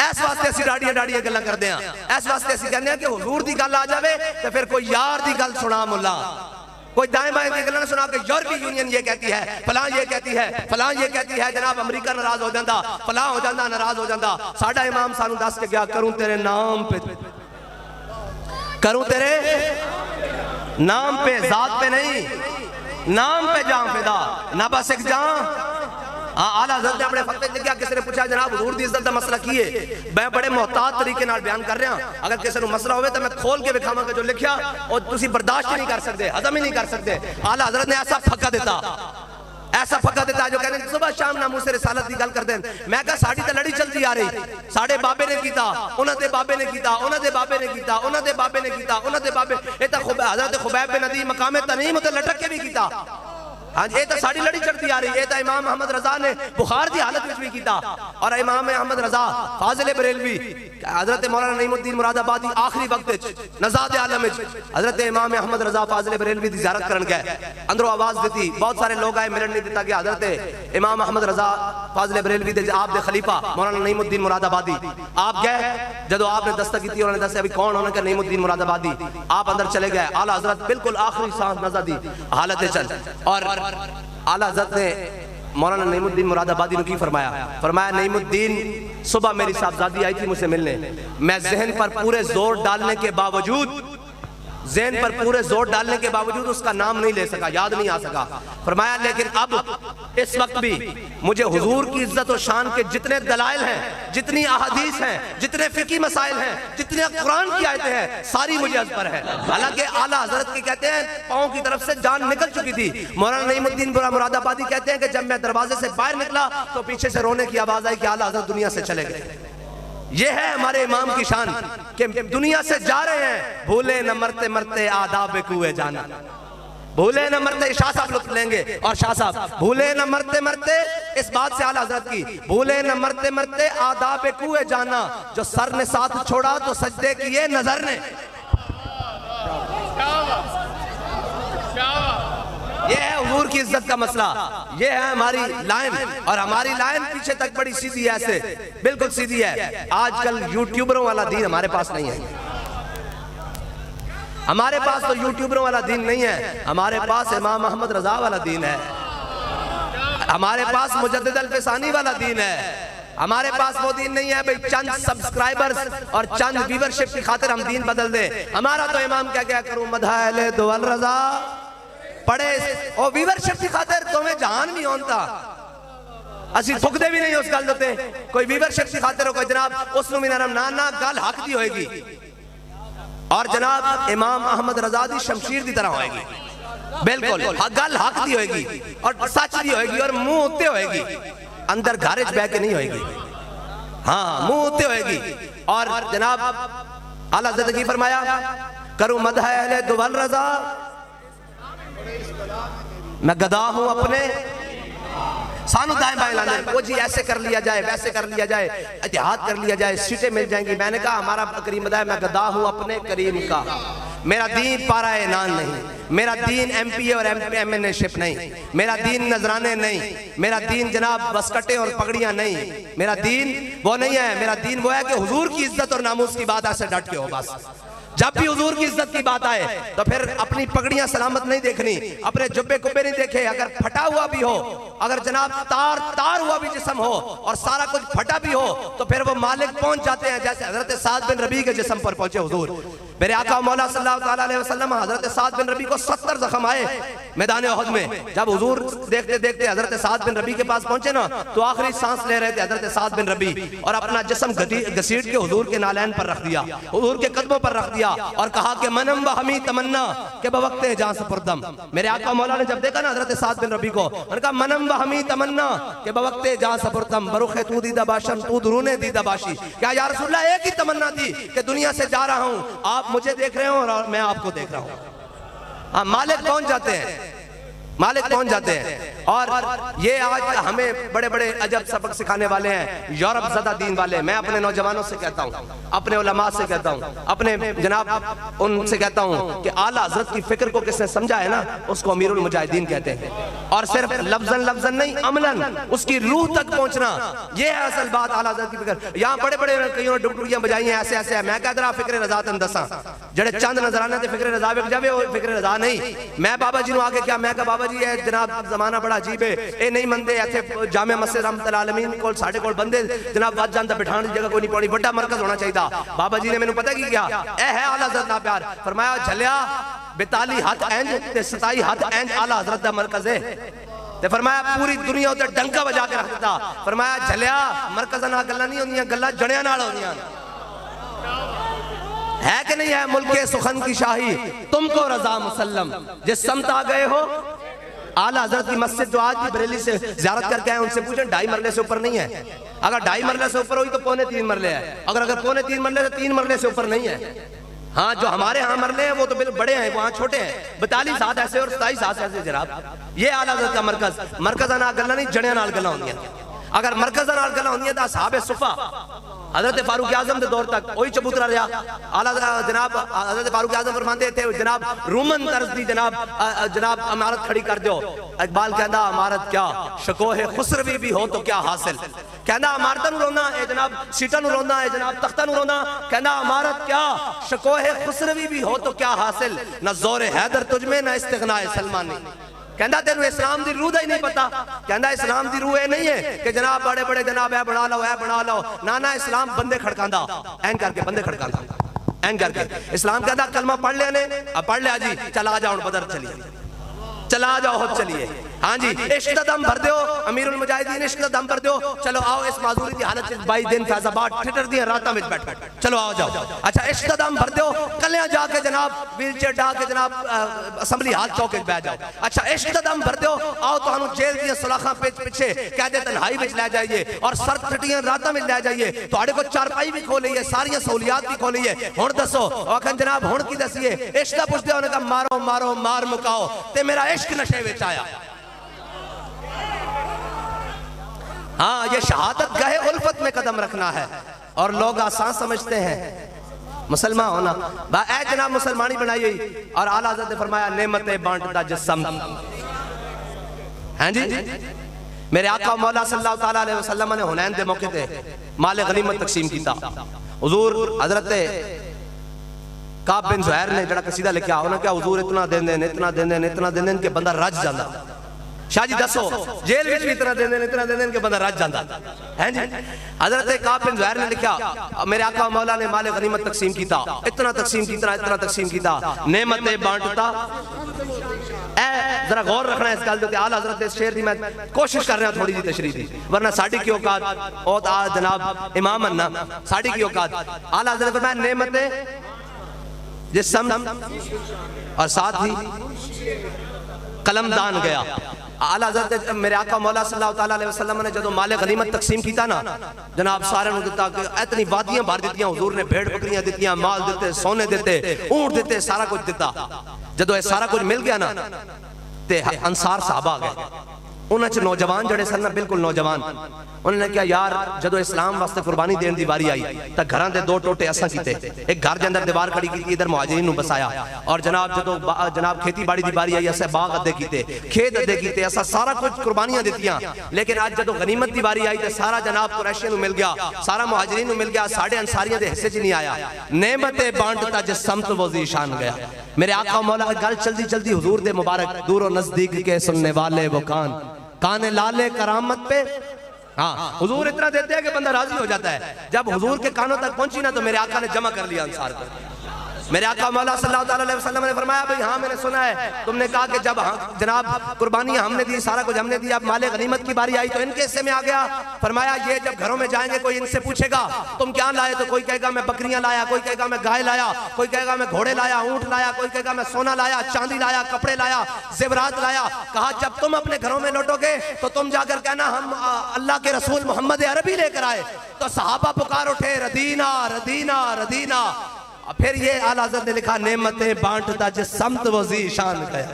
اس واسطے اسی ڈاڑیاں گلہ کر دیں اس واسطے اسی کہنے ہیں کہ حضور دی گل آ جاوے تو پھر کوئی یار دی گل سنا مولا کوئی دائیں بائیں کی گلہ نہ سنا کہ یورپی یونین یہ کہتی ہے فلاں یہ کہتی ہے فلاں یہ کہتی ہے جناب امریکہ ناراض ہو جاندہ فلاں ہو جاندہ ناراض ہو جاندہ ساڑھا امام سانو دس کے گیا کروں تیرے نام پہ کروں تیرے نام پہ ذات پہ نہیں نام پہ جان فدا نہ بس ایک جان اعلیٰ حضرت نے اپنے فتوے لکھیا کسی نے پوچھا جناب حضور دی عزت دا مسئلہ کیے میں بڑے محتاط طریقے نال بیان کر رہا ہوں اگر کسی نے مسئلہ ہوئے تو میں کھول کے بکھاواں کہ جو لکھیا اور تسی برداشت نہیں کر سکتے ہضم ہی نہیں کر سکتے اعلیٰ حضرت نے ایسا پھکا دیتا جو کہنے صبح شام ناموں سے رسالت دی گل کر دیں میں کہا ساڑھی تے لڑی چلتی آ رہی ساڑھے بابے نے کیتا انہاں دے بابے نے کیتا انہاں دے بابے نے کیتا انہاں دے بابے نے کیتا انہاں دے بابے ایتا حضرت خبیب بن عدی مقام تنعیم تے لٹک کے بھی کیتا ہاں جی ایتا ساڑھی لڑی چڑھتی آ رہی ایتا امام احمد رضا نے بخار دی حالت وچ بھی کیتا اور امام احمد رضا فاضل بریلوی حضرت مولانا نعیم الدین مراد آبادی آخری وقت نزاد عالم حضرت امام احمد رضا فاضل بریلوی دی زیارت کرن گئے اندروں آواز دیتی بہت سارے لوگ آئے ملن نہیں دیتا کہ حضرت امام احمد رضا فاضل بریلوی دے آپ دے خلیفہ مولانا نعیم الدین مراد آبادی آپ گئے جدو آپ نے دستک کی انہوں نے دستے ابھی کون ہونے کا نعیم الدین مراد آبادی آپ اندر چلے گئے اعلیٰ حضرت بالکل آخری سانس نزا دی حالت چل اور اعلیٰ حضرت نے مولانا نعیم الدین مراد آبادی نے کی فرمایا نعیم الدین صبح میری صاحبزادی آئی تھی مجھ سے ملنے میں ذہن پر پورے زور ڈالنے کے باوجود اس کا نام نہیں لے سکا یاد نہیں آ سکا فرمایا لیکن اب اس وقت بھی مجھے حضور کی عزت و شان کے جتنے دلائل ہیں جتنی احادیث ہیں جتنے فقہی مسائل ہیں جتنے قرآن کی آیتیں ہیں ساری مجھے از پر ہے حالانکہ اعلیٰ حضرت کی کہتے ہیں پاؤں کی طرف سے جان نکل چکی تھی مولانا نعیم الدین مراد آبادی کہتے ہیں کہ جب میں دروازے سے باہر نکلا تو پیچھے سے رونے کی آواز آئی کہ اعلیٰ حضرت دنیا سے چلے گئے یہ ہے ہمارے امام کی شان کہ دنیا سے جا رہے ہیں بھولے نہ مرتے مرتے آداب کوئے جانا بھولے نہ مرتے شاہ صاحب لطف لیں گے اور شاہ صاحب بھولے نہ مرتے مرتے اس بات سے اعلیٰ حضرت کی بھولے نہ مرتے مرتے آداب کوئے جانا جو سر نے ساتھ چھوڑا تو سجدے کیے نظر نے یہ ہے حضور کی عزت کا مسئلہ یہ ہے ہماری لائن اور ہماری لائن پیچھے تک بڑی سیدھی ہے ایسے بالکل سیدھی ہے آج کل یوٹیوبروں والا دین ہمارے پاس نہیں ہے ہمارے پاس تو یوٹیوبروں والا دین نہیں ہے ہمارے پاس امام احمد رضا والا دین ہے ہمارے پاس مجدد الفسانی والا دین ہے ہمارے پاس وہ دین نہیں ہے بھئی چند سبسکرائبرز اور چند ویورشپ کی خاطر ہم دین بدل دیں ہمارا تو امام کیا کروں مدح اہل دو الرضا پڑھے اور ویورشپ کی خاطر تمہیں جہان بھی ہونتا اسی پھکدے بھی نہیں اس گل دیتے کوئی ویورشپ کی خاطر ہو کوئی جناب اس نمی نرم نانا گل حق دی ہوئے گی اور جناب امام احمد رضا دی شمشیر دی طرح ہوئے گی بالکل گل حق دی ہوئے گی اور سچ دی ہوئے گی اور منہ ہوتے ہوئے گی اندر گھارج بہ کے نہیں ہوئے گی ہاں منہ ہوتے ہوئے گی اور جناب اعلیٰ حضرت کی فرمایا کروں مدح اہل دول رضا میں گدا ہوں اپنے سانو دائیں بائیں لانے وہ جی ایسے کر لیا جائے ویسے کر لیا جائے اتحاد کر لیا جائے سیٹیں مل جائیں گی میں نے کہا ہمارا کریم بتایا میں گدا ہوں اپنے کریم کا میرا دین پارا اعلان نہیں میرا دین ایم پی اے اور ایم این اے شپ نہیں میرا دین نذرانے نہیں میرا دین جناب بسکٹیں اور پگڑیاں نہیں میرا دین وہ نہیں ہے میرا دین وہ ہے کہ حضور کی عزت اور ناموس کی بات ایسے ڈٹ کے ہو بس جب بھی حضور کی عزت کی بات آئے تو پھر اپنی پگڑیاں سلامت نہیں دیکھنی اپنے جبے کبے نہیں دیکھے اگر پھٹا ہوا بھی ہو اگر جناب تار ہوا بھی جسم ہو اور سارا کچھ پھٹا بھی ہو تو پھر وہ مالک پہنچ جاتے ہیں جیسے حضرت سعد بن ربیع کے جسم پر پہنچے حضور میرے آقا مولا صلی اللہ علیہ وسلم حضرت سعد بن ربی کو 70 زخم آئے میدان احد میں. جب حضور دیکھتے دیکھتے حضرت سعد بن ربی کے پاس پہنچے نا تو آخری سانس لے رہے تھے حضرت سعد بن ربی, اور اپنا جسم گھسیٹ کے حضور کے نالین پر رکھ دیا, حضور کے قدموں پر رکھ دیا, اور کہا کہ منم بہمی تمنا کہ بوقت جان سپردم. میرے آقا مولا نے جب دیکھا نا حضرت سعد بن ربی کو, انہوں نے کہا منم بہمی تمنا کہ بوقت جان سپردم برخ تو دیدہ باشم تو درونے دیدہ باشی. کیا یا رسول اللہ ایک ہی تمنا تھی کہ دنیا سے جا رہا ہوں, آپ مجھے دیکھ رہے ہوں اور میں آپ کو دیکھ رہا ہوں. ہاں مالک پہنچ جاتے ہیں, مالک پہنچ جاتے ہیں. اور یہ آج ہمیں بڑے بڑے عجب سبق سکھانے والے ہیں یورپ زدہ دین والے. میں اپنے نوجوانوں سے کہتا ہوں, اپنے علماء سے کہتا ہوں, اپنے جناب ان سے کہتا ہوں کہ اعلیٰ حضرت کی فکر کو کس نے سمجھا ہے نا اس کو امیر المجاہدین کہتے ہیں. اور صرف لفظاً نہیں عملاً اس کی روح تک پہنچنا, یہ ہے اصل بات اعلیٰ حضرت کی فکر. یہاں بڑے بڑے کئیوں نے ڈبڈیاں بجائی ہیں ایسے ایسے. میں کہتا رہا فکر رضا تندساں جڑے چند نظرانے تھے فکر رضا ویک جاوے وہ فکر رضا نہیں. میں بابا جی نو آگے کیا میں کہا بابا جی ہے جناب زمانہ بڑا عجیب ہے, اے نہیں مندے ایتھے جامع مسجد رحمت العالمین کول ساڈے کول بندے جناب واد جاندا بٹھان دی جگہ کوئی نہیں پڑی, بڑا مرکز ہونا چاہیے. بابا جی نے مینوں پتہ کی کیا اے ہے اعلیٰ حضرت نا پیار, فرمایا جھلیا 42 ہاتھ اینج تے 27 ہاتھ اینج اعلیٰ حضرت دا مرکز ہے. تے فرمایا پوری دنیا تے ڈنکا بجا کے رکھ دیتا. فرمایا جھلیا مرکز نال گلاں نہیں ہوندیاں, گلاں جڑیاں نال ہوندیاں. ہے کہ نہیں ہے ملک سخن کی شاہی تم کو رضا مسلم, جس سمت آ گئے ہو. اعلیٰ حضرت کی مسجد جو آج بھی بریلی سے زیارت کر کے آئے ان سے پوچھیں 2.5 مرلے سے اوپر نہیں ہے. اگر 2.5 مرلے سے اوپر ہوئی تو 3.25 مرلے ہے, اگر 3.25 مرلے سے 3 مرلے سے اوپر نہیں ہے. ہاں جو ہمارے ہاں مرلے ہیں وہ تو بالکل بڑے ہیں, وہاں چھوٹے ہیں. 42 ہاتھ ایسے اور 27 ہاتھ ایسے جناب. یہ اعلیٰ حضرت کا مرکز. مرکز نال گلاں نہیں جڑیاں نال گلاں ہوندیاں. اگر مرکز نال گلاں ہوندیاں تو اصحاب صفہ حضرت فاروق اعظم دے دور تک وہی چبوترا رہا. اعلیٰ جناب حضرت فاروق اعظم فرماندے تھے جناب رومن طرز دی جناب عمارت کھڑی کر دو. اقبال کہندا عمارت کیا شکوہ خسروی بھی ہو تو کیا حاصل. کہندا عمارتاں نوں رونا اے جناب سیٹاں نوں رونا اے جناب تختاں نوں رونا. کہندا عمارت کیا شکوہ خسروی بھی ہو تو کیا حاصل. نہ زور حیدر تجھ میں نہ استغناء سلمانی. کہندا تینوں اسلام دی روح دا ہی نہیں پتا. کہندا اسلام دی روح اے نہیں ہے کہ جناب بڑے بڑے جناب اے بنا لو اے بنا لو. نانا اسلام بندے کھڑکاندا این کر کے بندے کھڑکاندا این کر کے. اسلام کہندا کلمہ پڑھ لیا نے اب پڑھ لیا جی چلا جاؤ بدر چلیے چلا جاؤ خود چلیے. ہاں جی عشق دا دم بھر دیو امیر المجاہدین عشق دا دم بھر دیو. چلو آؤ اس معذوری دی حالت 22 دن فیض آباد ٹھٹر دیاں راتاں وچ بیٹھ چلو آؤ جاؤ. اچھا عشق دا دم بھر دیو کلیاں جا کے جناب ویل چیئر ڈا کے جناب اسمبلی ہال چوک وچ بیٹھ جاؤ. اچھا عشق دا دم بھر دیو آؤ تانوں جیل دیاں سلاخاں پیچھے قید تنہائی وچ لے جائیے اور سر ٹھٹیاں راتاں وچ لے جائیے. تہاڈے کول چارپائی بھی کھول لئیے ساریاں سہولیات بھی کھول لئیے. ہن دسو آکھن جناب ہن کی دسیے عشق دا پوچھ دیو انہاں کہا مارو مارو مار مکاؤ تے میرا عشق نشے وچ آیا. ہاں یہ شہادت گاہ الفت میں قدم رکھنا ہے اور لوگ آسان سمجھتے ہیں مسلمان ہونا. اے جناب مسلمانی بنائی ہوئی. اور اعلیٰ حضرت نے فرمایا نعمتیں بانٹتا جسم. ہاں جی میرے آقا مولا صلی اللہ علیہ وسلم نے حنین دے موقع تے مال غنیمت تقسیم کیتا. حضور حضرت کعب بن زہیر نے جڑا قصیدہ لکھیا انہوں نے کہا حضور اتنا دین دین اتنا دین دین اتنا دین دین کہ بندہ رج جاندہ. شاہ جی دسو جیل وچ بھی اتنا دین دین کہ بندہ رج جاندہ. حضرت کعب بن زہیر نے لکھا میرے آقا مولا نے مال غنیمت تقسیم کیتا. اتنا تقسیم کیتا اتنا تقسیم کیتا نعمتیں بانٹتا. اے ذرا غور رکھنا ہے اس گل تے. اعلیٰ حضرت اس شعر دی میں کوشش کر رہا ہوں تھوڑی جی تشریح دی ورنہ ساڈی کی اوقات اوت جناب امام اننا ساڈی کی اوقات. اعلیٰ حضرت فرمایا نعمتیں جسم اور ساتھ ہی قلم دان گیا. اعلیٰ حضرت میرے آقا مولا صلی اللہ علیہ وسلم نے جدو مال غنیمت تقسیم کیتا نا جناب سارے نے دیتا کہ اتنی وادیاں بھر دیتیاں. حضور نے بھیڑ بکریاں دیتیاں مال دیتے سونے دیتے اونٹ دیتے سارا کچھ دیتا. جدو یہ سارا کچھ مل گیا نا تے انصار صحابہ آ گئے. انہاں چ نوجوان جڑے سن بالکل نوجوان انہوں نے کہا یار جدو اسلام واسطے قربانی دین دی باری آئی تا گھران دے 2 ٹوٹے اساں کیتے. ایک گھر دے اندر دیوار کھڑی کی ادھر مہاجرین نو بسایا اور جناب جدو جناب کھیتی باڑی دی باری آئی اسے باغ ادھے کیتے کھیت ادھے کیتے اساں سارا کچھ قربانیاں دیتیاں. لیکن آج جدو غنیمت دی باری آئی تے سارا جناب قریشیوں نو مل گیا سارا مہاجرین نو مل گیا ساڑھے انصاریاں دے حصے چ نہیں آیا. نعمتیں بانٹتا جس سمت وہ ذیشان گیا. میرے آقا مولا گل جلدی جلدی حضور دے مبارک دور و نزدیک کے سننے والے وہ کان لالے کرامت پہ. ہاں حضور اتنا دیتے ہیں کہ بندہ راضی ہو جاتا ہے. جب حضور کے کانوں تک پہنچی نا تو میرے آقا نے جمع کر لیا انصار کو. میرے آقا مولا صلی اللہ علیہ وسلم نے فرمایا بھئی ہاں میں نے سنا ہے تم نے کہا کہ جب جناب قربانیاں ہم نے دی سارا کچھ ہم نے دیا، اب مال غنیمت کی باری آئی تو ان کے حصے میں آ گیا۔ فرمایا یہ جب گھروں میں جائیں گے کوئی ان سے پوچھے گا تم کیا لائے، تو کوئی کہے گا میں بکریاں لایا، کوئی کہے گا میں گائے لایا، کوئی کہے گا میں گھوڑے لایا، اونٹ لایا، کوئی کہے گا میں سونا لایا، چاندی لایا، کپڑے لایا، زیورات لایا۔ کہا جب تم اپنے گھروں میں لوٹو گے تو تم جا کر کہنا ہم اللہ کے رسول محمد عربی لے کر آئے۔ تو صحابہ پکار اٹھے ردینا ردینا ردینا۔ پھر یہ اعلیٰ حضرت نے لکھا نعمتیں بانٹتا جس سمت وہ ذی شان گیا۔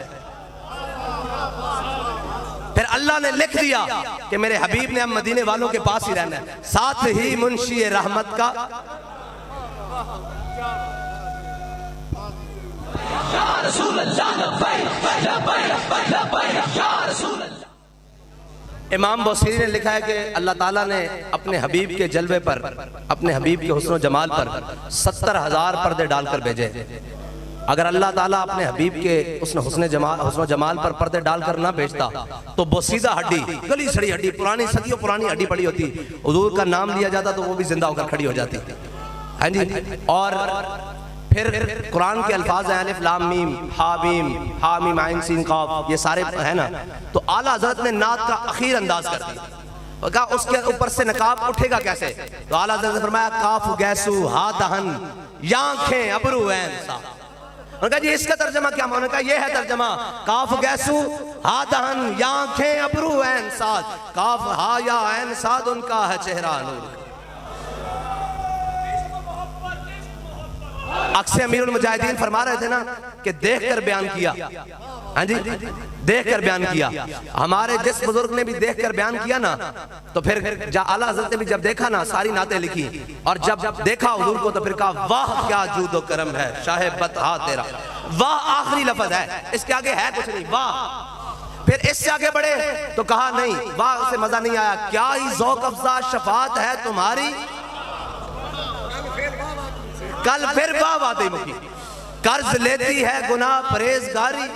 پھر اللہ نے لکھ دیا کہ میرے حبیب نے اب مدینے والوں کے پاس ہی رہنا ہے، ساتھ ہی منشی رحمت کا یا رسول اللہ لبیک لبیک لبیک یا رسول اللہ۔ امام بوصیری نے لکھا ہے کہ اللہ تعالیٰ نے اپنے حبیب کے جلوے پر، اپنے حبیب کے حسن و جمال پر 70,000 پردے ڈال کر بھیجے۔ اگر اللہ تعالیٰ اپنے حبیب کے حسن و جمال پر پردے ڈال کر نہ بھیجتا تو بوسیدہ ہڈی، گلی سڑی ہڈی، پرانی صدیوں پرانی ہڈی پڑی ہوتی، حضور کا نام لیا جاتا تو وہ بھی زندہ ہو کر کھڑی ہو جاتی۔ ہاں جی، اور پھر قرآن کے الفاظ ہیں الف لام میم ہا میم عین سین قاف، یہ سارے ہیں نا، تو اعلیٰ حضرت نے نعت کا اخیر انداز کر دیا، کہا اس کے اوپر سے نقاب اٹھے گا کیسے؟ تو اعلیٰ حضرت نے فرمایا کاف گیسو ہا دہن یانکھیں ابرو عین سا۔ انہوں نے کہا جی اس کا ترجمہ کیا؟ انہوں نے کہا یہ ہے ترجمہ، کاف گیسو ہا دہن یانکھیں ابرو عین ساد، کاف ہا یا عین ساد ان کا ہے چہرہ نور۔ اکثر امیر المجاہدین فرما رہے تھے نا کہ دیکھ کر بیان کیا، ہاں جی دیکھ کر بیان کیا۔ ہمارے جس بزرگ نے بھی دیکھ کر بیان کیا نا تو پھر اعلیٰ حضرت نے بھی جب دیکھا نا ساری نعتیں لکھی، اور جب دیکھا حضور کو تو پھر کہا واہ کیا جود و کرم ہے شاہ بطحا تیرا۔ واہ آخری لفظ ہے، اس کے آگے ہے کچھ نہیں، واہ۔ پھر اس سے آگے بڑھے تو کہا نہیں، واہ سے مزہ نہیں آیا، کیا ہی ذوق افزا شفاعت ہے تمہاری، کل پھر واہ وعدے مکی، قرض لیتی ہے گناہ پرہیزگاری۔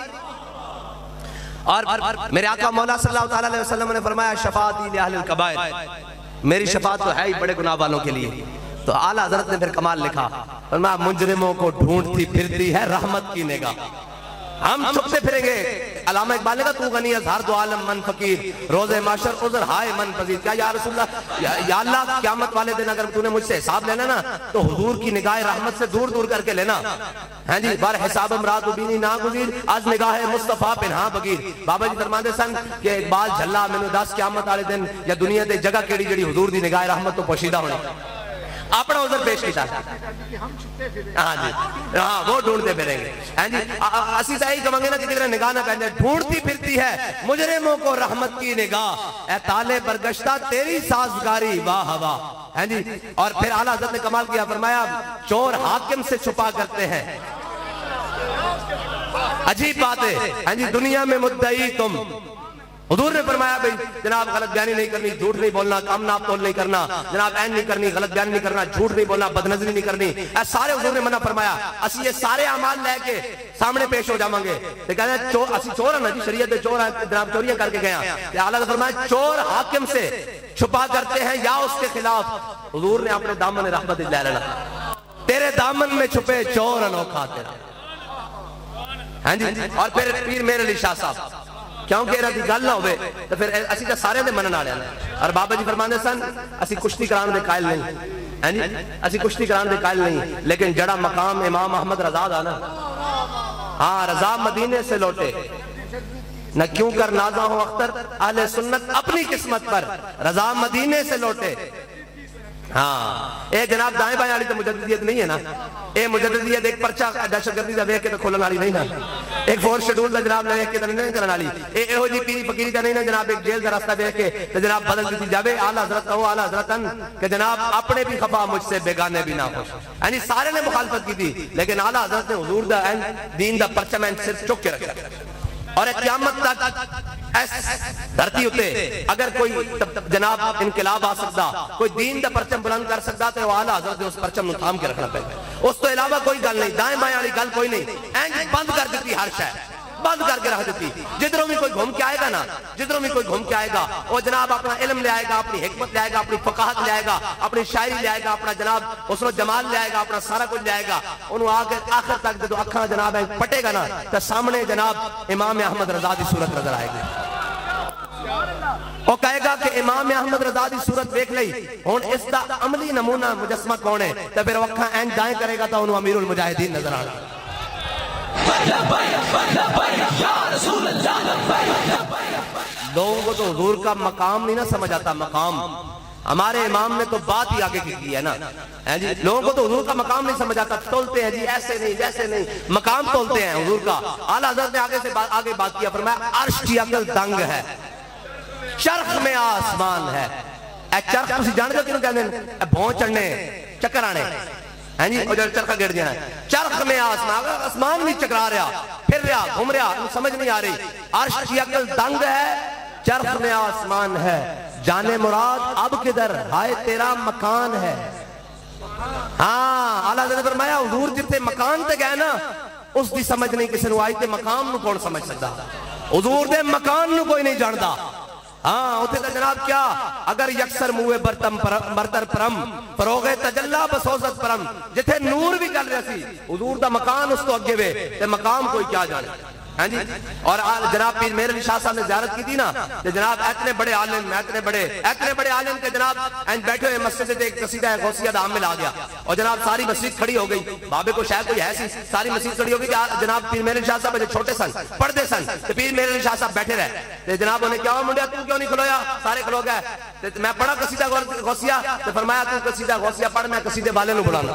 اور میرے آقا مولا صلی اللہ علیہ وسلم نے فرمایا شفاعتی لأہل الکبائر، میری شفاعت تو ہے ہی بڑے گناہ والوں کے لیے۔ تو اعلیٰ حضرت نے پھر کمال لکھا، فرمایا مجرموں کو ڈھونڈتی پھرتی ہے رحمت کی نگاہ، ہم چھپتے پھریں گے۔ علامہ اقبال نے کہا تو غنی از ہر دو عالم من فقیر، روز محشر عذر ہائے من پذیر۔ کیا یا رسول اللہ، یا اللہ قیامت والے دن اگر تو نے مجھ سے حساب لینا نا تو حضور کی نگاہ رحمت سے دور دور کر کے لینا۔ ہاں جی، بار حساب امراد بینی نا گزیر، آج نگاہ مصطفیٰ پنہاں بگیر۔ بابا جی فرماندے سن کہ اقبال جھلا مینوں دس قیامت والے دن یا دنیا دے جگہ کیڑی جڑی حضور دی نگاہ رحمت تو پوشیدہ ہونی۔ اپنا عذر پیش کیتا، ہاں جی ہاں وہ ڈھونڈتے پھریں گے۔ ہاں جی اسی سے ہی کہیں گے نا کہ نگاہ نہ پہنجے، ڈھونڈتی پھرتی ہے مجرموں کو رحمت کی نگاہ، اے تالے برگشتہ تیری سازگاری واہ واہ۔ ہاں جی، اور پھر اعلیٰ حضرت نے کمال کیا، فرمایا چور حاکم سے چھپا کرتے ہیں، عجیب بات ہے۔ ہاں جی، دنیا میں مدعی تم، حضور نے فرمایا بھئی جناب غلط بیانی نہیں کرنی، جھوٹ نہیں بولنا، کم ناپ تول نہیں کرنا، جناب عین نہیں کرنی، غلط بیانی نہیں کرنا، جھوٹ نہیں بولنا، بدنظری نہیں کرنی، اے سارے حضور نے منع فرمایا۔ اسی یہ سارے اعمال لے کے سامنے پیش ہو جاؤں گے تو کہتے ہیں اسی چور ہیں نا جی، شریعت چور ہیں، جناب چوریاں کر کے گیا۔ اعلیٰ نے فرمایا چور حاکم سے چھپا کرتے ہیں یا اس کے خلاف، حضور نے اپنے دامن رحمت لے لینا، تیرے دامن میں چھپے چور انوکھا تیرا۔ ہاں جی، اور پھر پیر میرے علی شاہ صاحب کیونکہ انہاں دی گل نہ ہوئے تو پھر اسی تا سارے دے منن والے ہیں۔ اور بابا جی فرماندے سن اسی کشتی کران دے قائل نہیں، ہاں جی اسی کشتی کران دے قائل نہیں، لیکن جڑا مقام امام احمد رضا دا نا، ہاں رضا مدینے سے لوٹے، نہ کیوں کر نازا ہو اختر اہل سنت اپنی قسمت پر، رضا مدینے سے لوٹے۔ ہاں اے جناب دائیں بائیں والی تو مجددیت نہیں ہے نا، اے مجددیت ایک پرچہ دہشت گردی دا ویکھ کے تو کھولن والی نہیں نا، ایک فورس شیڈول دا جناب نے ویکھ کے تو نہیں کرن والی، ایہو جی پیری فقیری دا نہیں نا جناب ایک جیل دا راستہ ویکھ کے تو جناب بدل دتی جاوے۔ اعلیٰ حضرت کہو اعلیٰ حضرتن کہ جناب اپنے بھی خفا مجھ سے بیگانے بھی نہ خوش، یعنی سارے نے مخالفت کی تھی لیکن اعلیٰ حضرت نے حضور دا دین دا پرچم صرف چک کے رکھا۔ اور قیامت تک دھرتی ہوتے اگر کوئی جناب انقلاب آ سکتا، کوئی دین دا پرچم بلند کر سکتا تو وہ اعلیٰ حضرت نے اس پرچم نو تھام کے رکھنا پڑے، اس تو علاوہ کوئی گل نہیں، دائیں بائیں والی گل کوئی نہیں، اینج بند کر دیتی ہر شے۔ بند کر کے رکھ دیتی. جدھروں بھی کوئی گھوم کے آئے گا نا, جدھروں بھی کوئی گھوم کے آئے گا, وہ جناب اپنا علم لے آئے گا, اپنی حکمت لے آئے گا, اپنی فقاہت لے آئے گا, اپنی شاعری لے آئے گا, اپنا جناب حسن و جمال لے آئے گا, اپنا سارا کچھ لے آئے گا. انہوں آخر تک جدو اکھاں جناب پٹے گا نا تو سامنے جناب امام احمد رضا دی صورت نظر آئے گی. وہ کہے گا کہ امام احمد رضا دی صورت دیکھ لئی, ہن اس دا عملی نمونہ مجسمہ کون ہے؟ تو پھر وکھاں این دائیں کرے گا تو انہوں امیر المجاہدین نظر آنا. لوگوں کو تو حضور کا مقام نہیں نہ سمجھ آتا. مقام ہمارے امام نے تو بات ہی آگے کی ہے نا جی. لوگوں کو تو حضور کا مقام نہیں سمجھ آتا, تولتے ہیں جی ایسے نہیں ویسے نہیں, مقام تولتے ہیں حضور کا. اعلیٰ حضرت نے آگے بات کیا, فرمایا عرش کی عقل دنگ ہے, چرخ میں آسمان ہے. اے چرخ تسی جان دے کینوں کہندے نے؟ اے بھون چڑھنے چکر آنے ہیں جی, اور جو چرخہ گڑ دینا ہے. چرخ میں آسمان نہیں چکرا رہا, پھر رہا, گھوم رہا, سمجھ نہیں آ رہی. عرش کی عقل دنگ ہے, چرخ میں آسمان ہے, جانے مراد اب کدھر ہائے تیرا مکان ہے. ہاں اعلیٰ حضرت نے فرمایا حضور جتے مکان تے گئے نا اس دی سمجھ نہیں کسی نو آئی, تے مقام نو کون سمجھ سکتا؟ حضور دے مکان نو کوئی نہیں جاندا. ہاں اتھے تا جناب کیا اگر یکسر موے برتر پرم فروغ تجلہ بسوزت پرم, جتھے نور بھی کر رہا سی حضور دا مکان اس تو اگے وے, تے مقام کوئی کیا جانے ہاں جی. اور جناب پیر مہر علی شاہ صاحب نے زیارت کی تھی نا, کہ جناب اتنے بڑے عالم کے جناب بیٹھے ہوئے مسجد سے ایک قصیدہ غوثیہ دا عامل آ گیا, اور جناب ساری مسجد کھڑی ہو گئی. بابے کو شاید کوئی ہے سی, ساری مسجد کھڑی ہو گئی. جناب پیر مہر علی شاہ صاحب جو چھوٹے سن پڑھتے سن, تو پیر مہر علی شاہ صاحب بیٹھے رہے. جناب انہیں کیا منڈیا تو کیوں نہیں کھلویا؟ سارے کھلو گئے. میں پڑھا قصیدہ غوثیہ, تو فرمایا تو قصیدہ غوثیہ پڑھ, میں قصیدے والے نو بلانا.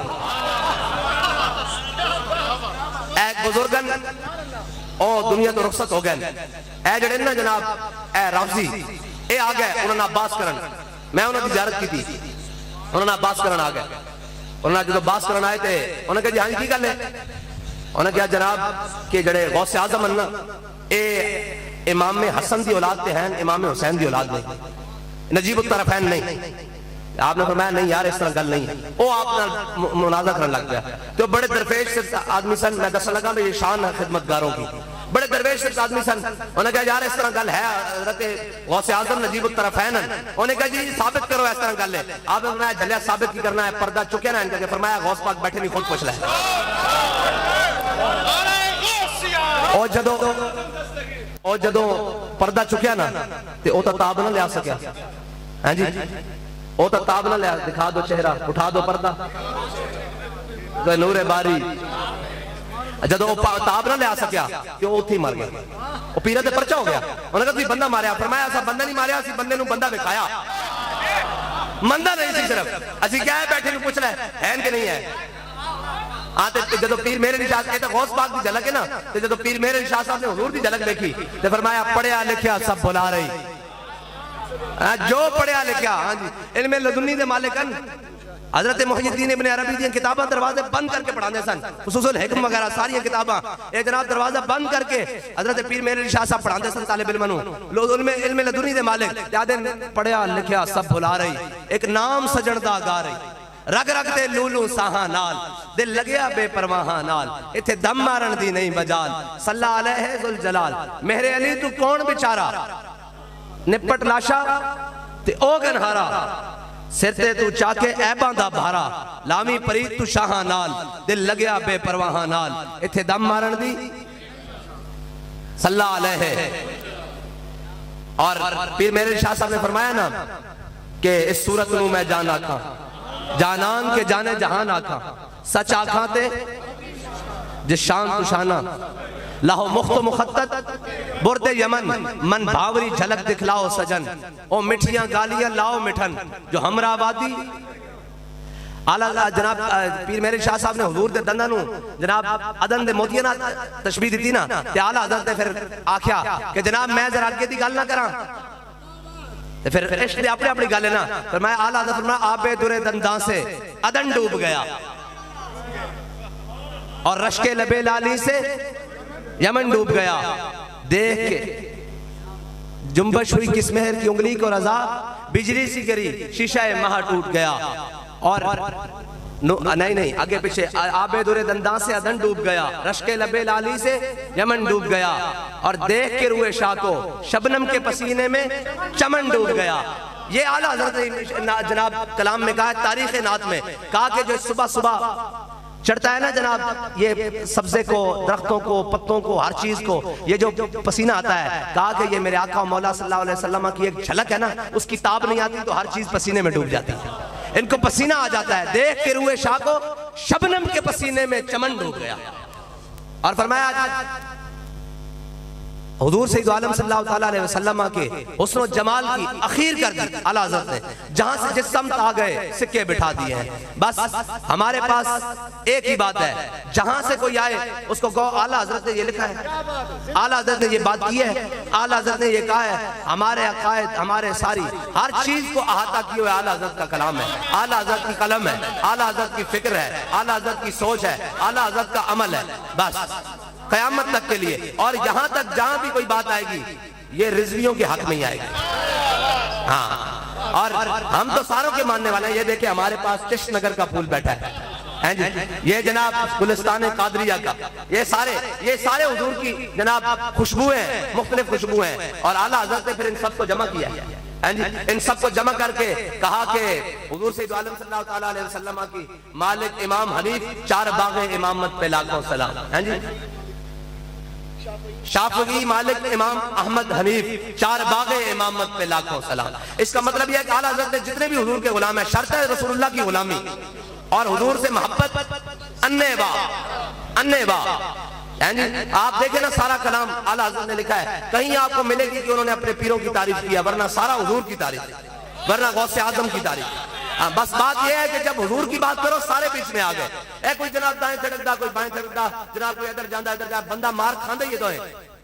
ایک بزرگن او دنیا تو رخصت ہو گئے, اے جڑے نا جناب اے رافضی اے آ گئے, انہوں نے عباس کرن, میں انہوں نے زیارت کی تھی, انہوں نے عباس کرن آ گئے. انہوں نے جدو عباس کرن آئے تھے, انہوں نے کہا جی ہاں جی کی گل ہے؟ انہوں نے کہا جناب کہ جڑے غوث اعظم ہیں نا اے امام حسن دی اولاد تے ہیں, امام حسین دی اولاد نہیں, نجیب الطرفین نہیں. آپ نے فرمایا نہیں یار اس طرح گل نہیں ہے. وہ آپ مناظرہ کرنے لگ گیا. تو بڑے درویش سے آدمی سن, میں دسنے لگا یہ شان ہے خدمتگاروں کی, بڑے درویش سے آدمی سن. انہوں نے کہا یار اس طرح گل ہے, حضرت غوث اعظم نجیب الطرفین. انہوں نے کہا جی ثابت کرو اس طرح گل ہے. آپ نے فرمایا جھلیا ثابت کی کرنا ہے, پردہ چکے نا ان کا. فرمایا غوث پاک بیٹھے نہیں, خود پوچھ لے. اور جدو پردہ چکیا نا تے او تا تاب نہ لیا سکیا. ہاں جی او تا تاب نہ لیا, دکھا دو چہرہ, اٹھا دو پردہ, نور باری. جدو تاب نہ لیا سکیا کہ وہ اتھی مر گیا, وہ پیرہ تے پرچہ ہو گیا. انہوں نے کہا تھی بندہ ماریا. فرمایا ایسا بندہ نہیں ماریا, اسی بندے نو بندہ بکھایا. بندہ نہیں سی صرف, اسی کیا ہے بیٹھے نو پوچھ لے ہے ان کے نہیں ہے. آتے جدو پیر مہر علی شاہ صاحب, یہ غوث پاک دی جھلک ہے نا, جدو پیر مہر علی شاہ صاحب نے حضور دی جھلک دیکھی تو فرمایا پڑھیا لکھیا سب بلا رہی. جو پڑھیا لکھیا ہاں جی علم لدنی دے مالکن. حضرت محی الدین ابن عربی دی کتاباں دروازے بند کر کے پڑھانے سن, خصوص الحکم وغیرہ ساری کتاباں اے جناب دروازہ بند کر کے حضرت پیر مہر علی شاہ صاحب پڑھانے سن طالب علم نو. لوگ علم لدنی دے مالک یادیں پڑھیا لکھیا سب بلا رہی, ایک نام سجن دا گا رہی, رگ رگ تے لولو ساہاں نال, دل لگیا بے پرواہاں نال, اتھے دم مارن دی نہیں بجال, صلی علیہ ذوالجلال. مہر علی تو کون بیچارہ, نپٹ لاشا تے او گنہارا, سر تے تو چاکے ایباں دا بھارا, لامی پرید تو شاہاں نال, دل لگیا بے پرواہاں نال, اتھے دم مارن دی صلی علیہ. اور پیر مہر علی شاہ صاحب نے فرمایا نا کہ اس صورت نو میں جان آکھاں, جانان کے جانے جہان آکھاں, سچ آکھاں تے جس شان تو شانہ, لاہو مخت و مخطط برد یمن, من بھاوری جھلک دکھلاؤ سجن, او مٹھیاں گالیاں لاؤ مٹھن, جو ہمراہ آبادی. جناب پیر مہر شاہ صاحب نے حضور دے دندہ نو جناب عدن دے موتیہ نا تشبیح دیتی نا, تے اعلیٰ حضرت نے پھر آکھیا کہ جناب میں ذرا آگے دی گل نہ کراں, پھر عشق دے اپنے اپنی گل ہے نا. فرمایا اعلیٰ حضرت فرمایا آبے درے دنداں سے عدن ڈوب گیا, اور رشک لبے لالی سے یمن ڈوب گیا. دیکھ کے جنبش ہوئی کس مہر کی انگلی کو رضا, بجلی سی گری شیشہ مہا ٹوٹ گیا. اور نہیں آگے پیچھے، آب در دنداں سے عدن ڈوب گیا، رشک لب لالی سے یمن ڈوب گیا، اور دیکھ کے روئے شاہ کو شبنم کے پسینے میں چمن ڈوب گیا۔ یہ اعلیٰ حضرت جناب کلام میں کہا ہے، تاریخ نعت میں کہا کہ جو صبح صبح چڑھتا ہے نا جناب یہ سبزے کو، درختوں کو، پتوں کو، ہر چیز کو، یہ جو پسینہ آتا ہے، کہا کہ یہ میرے آقا و مولا صلی اللہ علیہ وسلم کی ایک جھلک ہے نا، اس کی تاب نہیں آتی تو ہر چیز پسینے میں ڈوب جاتی ہے، ان کو پسینہ آ جاتا ہے۔ دیکھ کے روئے شاہ کو شبنم کے پسینے میں چمن ڈوب گیا، اور فرمایا حضور سید عالم صلی اللہ علیہ وسلم کے حسن و جمال کی اخیر کر دی اعلیٰ حضرت نے، جہاں سے جس سمت آ گئے سکے بٹھا دیے ہیں۔ بس ہمارے پاس ایک ہی بات ہے، جہاں سے کوئی آئے اس کو کہو اعلیٰ حضرت نے یہ لکھا ہے، اعلیٰ حضرت نے یہ بات کی ہے، اعلیٰ حضرت نے یہ کہا ہے۔ ہمارے عقائد، ہمارے ساری ہر چیز کو احاطہ کیے ہوئے اعلیٰ حضرت کا کلام ہے، اعلیٰ حضرت کی قلم ہے، اعلیٰ حضرت کی فکر ہے، اعلیٰ حضرت کی سوچ ہے، اعلیٰ حضرت کا عمل ہے، بس قیامت تک کے لیے۔ اور یہاں تک جہاں بھی کوئی بات آئے گی یہ رضویوں کے حق میں ہی آئے گی، ہاں، اور ہم تو ساروں کے ماننے والے ہیں۔ یہ دیکھیں ہمارے پاس چشم نگر کا پھول بیٹھا ہے جی، یہ جناب گلستان قادریہ کا، یہ سارے حضور کی جناب خوشبوئیں ہیں، مختلف خوشبوئیں ہیں، اور اعلیٰ حضرت نے پھر ان سب کو جمع کیا ہے، ان سب کو جمع کر کے کہا کہ حضور سید عالم صلی اللہ علیہ وسلم کی مالک امام حنیف، چار باغ امامت پہ لاکھوں سلام، جی شافعی مالک امام احمد حنیف، چار باغ امامت پہ لاکھوں سلام۔ اس کا مطلب یہ ہے کہ اعلیٰ حضرت نے جتنے بھی حضور کے غلام ہیں، شرط ہے رسول اللہ کی غلامی اور حضور سے محبت، انے با۔ آپ دیکھیں نا سارا کلام اعلیٰ حضرت نے لکھا ہے، کہیں آپ کو ملے گی کہ انہوں نے اپنے پیروں کی تعریف کیا، ورنہ سارا حضور کی تعریف، ورنہ غوث اعظم کی تعریف۔ بس بات یہ ہے کہ جب حضور کی بات کرو سارے بیچ میں آ گئے، اے کوئی جناب دائیں تھڑکدا، کوئی بائیں تھڑکدا، جناب کوئی ادھر جاندہ ادھر جا، بندہ مار کھاندے یہ تو ہے۔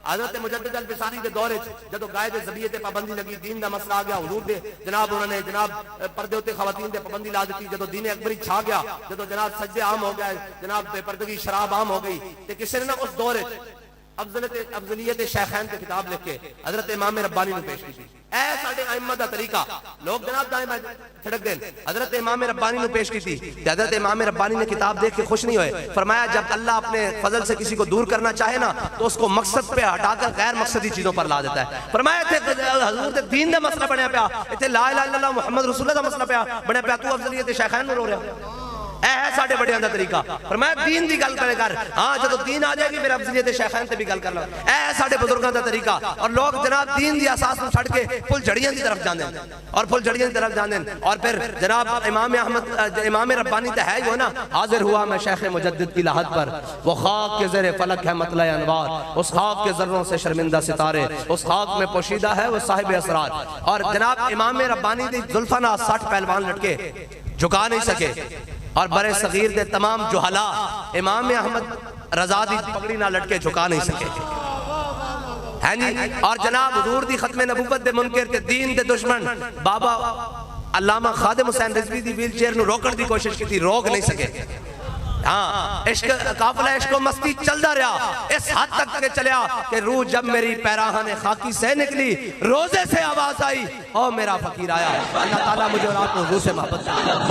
حضرت مجدد الفسانی دے دورے جدو قائد زبیت پابندی لگی، دین دا مسئلہ آ گیا، حضور دے جناب انہوں نے جناب پردے ہوتے خواتین دے پابندی لا دیتی، جدو دین اکبری چھا گیا، جدو جناب سجدے عام ہو گئے، جناب بے پردگی شراب عام ہو گئی، تو کسی نے اس دورے افضلیت شیخین پہ کتاب لکھ کے حضرت امام ربانی نے پیش کی تھی۔ اے ساڑھے ائمہ دا طریقہ، لوگ جناب دائیں بائیں چھڑک دیں، حضرت امام ربانی نے پیش کی تھی۔ حضرت امام ربانی نے کتاب دیکھ کے خوش نہیں ہوئے، فرمایا جب اللہ اپنے فضل سے کسی کو دور کرنا چاہے نا تو اس کو مقصد پہ ہٹا کر غیر مقصدی چیزوں پر لا دیتا ہے۔ فرمایا حضور دے دین دا مسئلہ بنیا پیا، اتنے لا الہ الا اللہ محمد رسول اللہ دا مسئلہ پیا بنیا پیا، تو افضلیت شیخین میں رو رہا اے ہے ساڑھے بڑے اندر طریقہ۔ فرمایا دین دی گل کرے کر، ہاں جب دین آ جائے گی پھر افضلیت شیخین سے بھی گل کر لو، اے ہے ساڑھے بزرگاں دا طریقہ۔ اور لوگ جناب دین دی اساس کو چھڑ کے پھل جھڑیاں دی طرف جاندیں، اور پھل جھڑیاں دی طرف جاندیں، اور پھر جناب امام ربانی تے ہے جو نا، حاضر ہوا میں شیخ مجدد کی لاحت پر، وہ خاک کے زیر فلک ہے مطلع انوار، اس خاک کے ذروں سے شرمندہ ستارے، اس خاک میں پوشیدہ ہے وہ صاحب اسرار۔ اور جناب امام ربانی دی زلفنا 60 پہلوان لٹکے جھکا نہیں سکے، اور برے صغیر دے تمام جہلا امام احمد رضا دی پگڑی نہ لٹکے جھکا نہیں سکے، ہے نہیں۔ اور جناب حضور دی ختم نبوت دے منکر تے دین دے دشمن بابا علامہ خادم حسین رضوی دی ویل چیئر نو روکن دی کوشش کی تھی، روک نہیں سکے۔ ہاں عشق قافلہ عشق و مستی چلدا رہا، اس حد تک کہ چلیا کہ روح جب میری پیراہن خاکی سے نکلی، روزے سے آواز آئی او میرا فقیر آیا۔ اللہ تعالیٰ مجھے اور آپ کو حضور سے محبت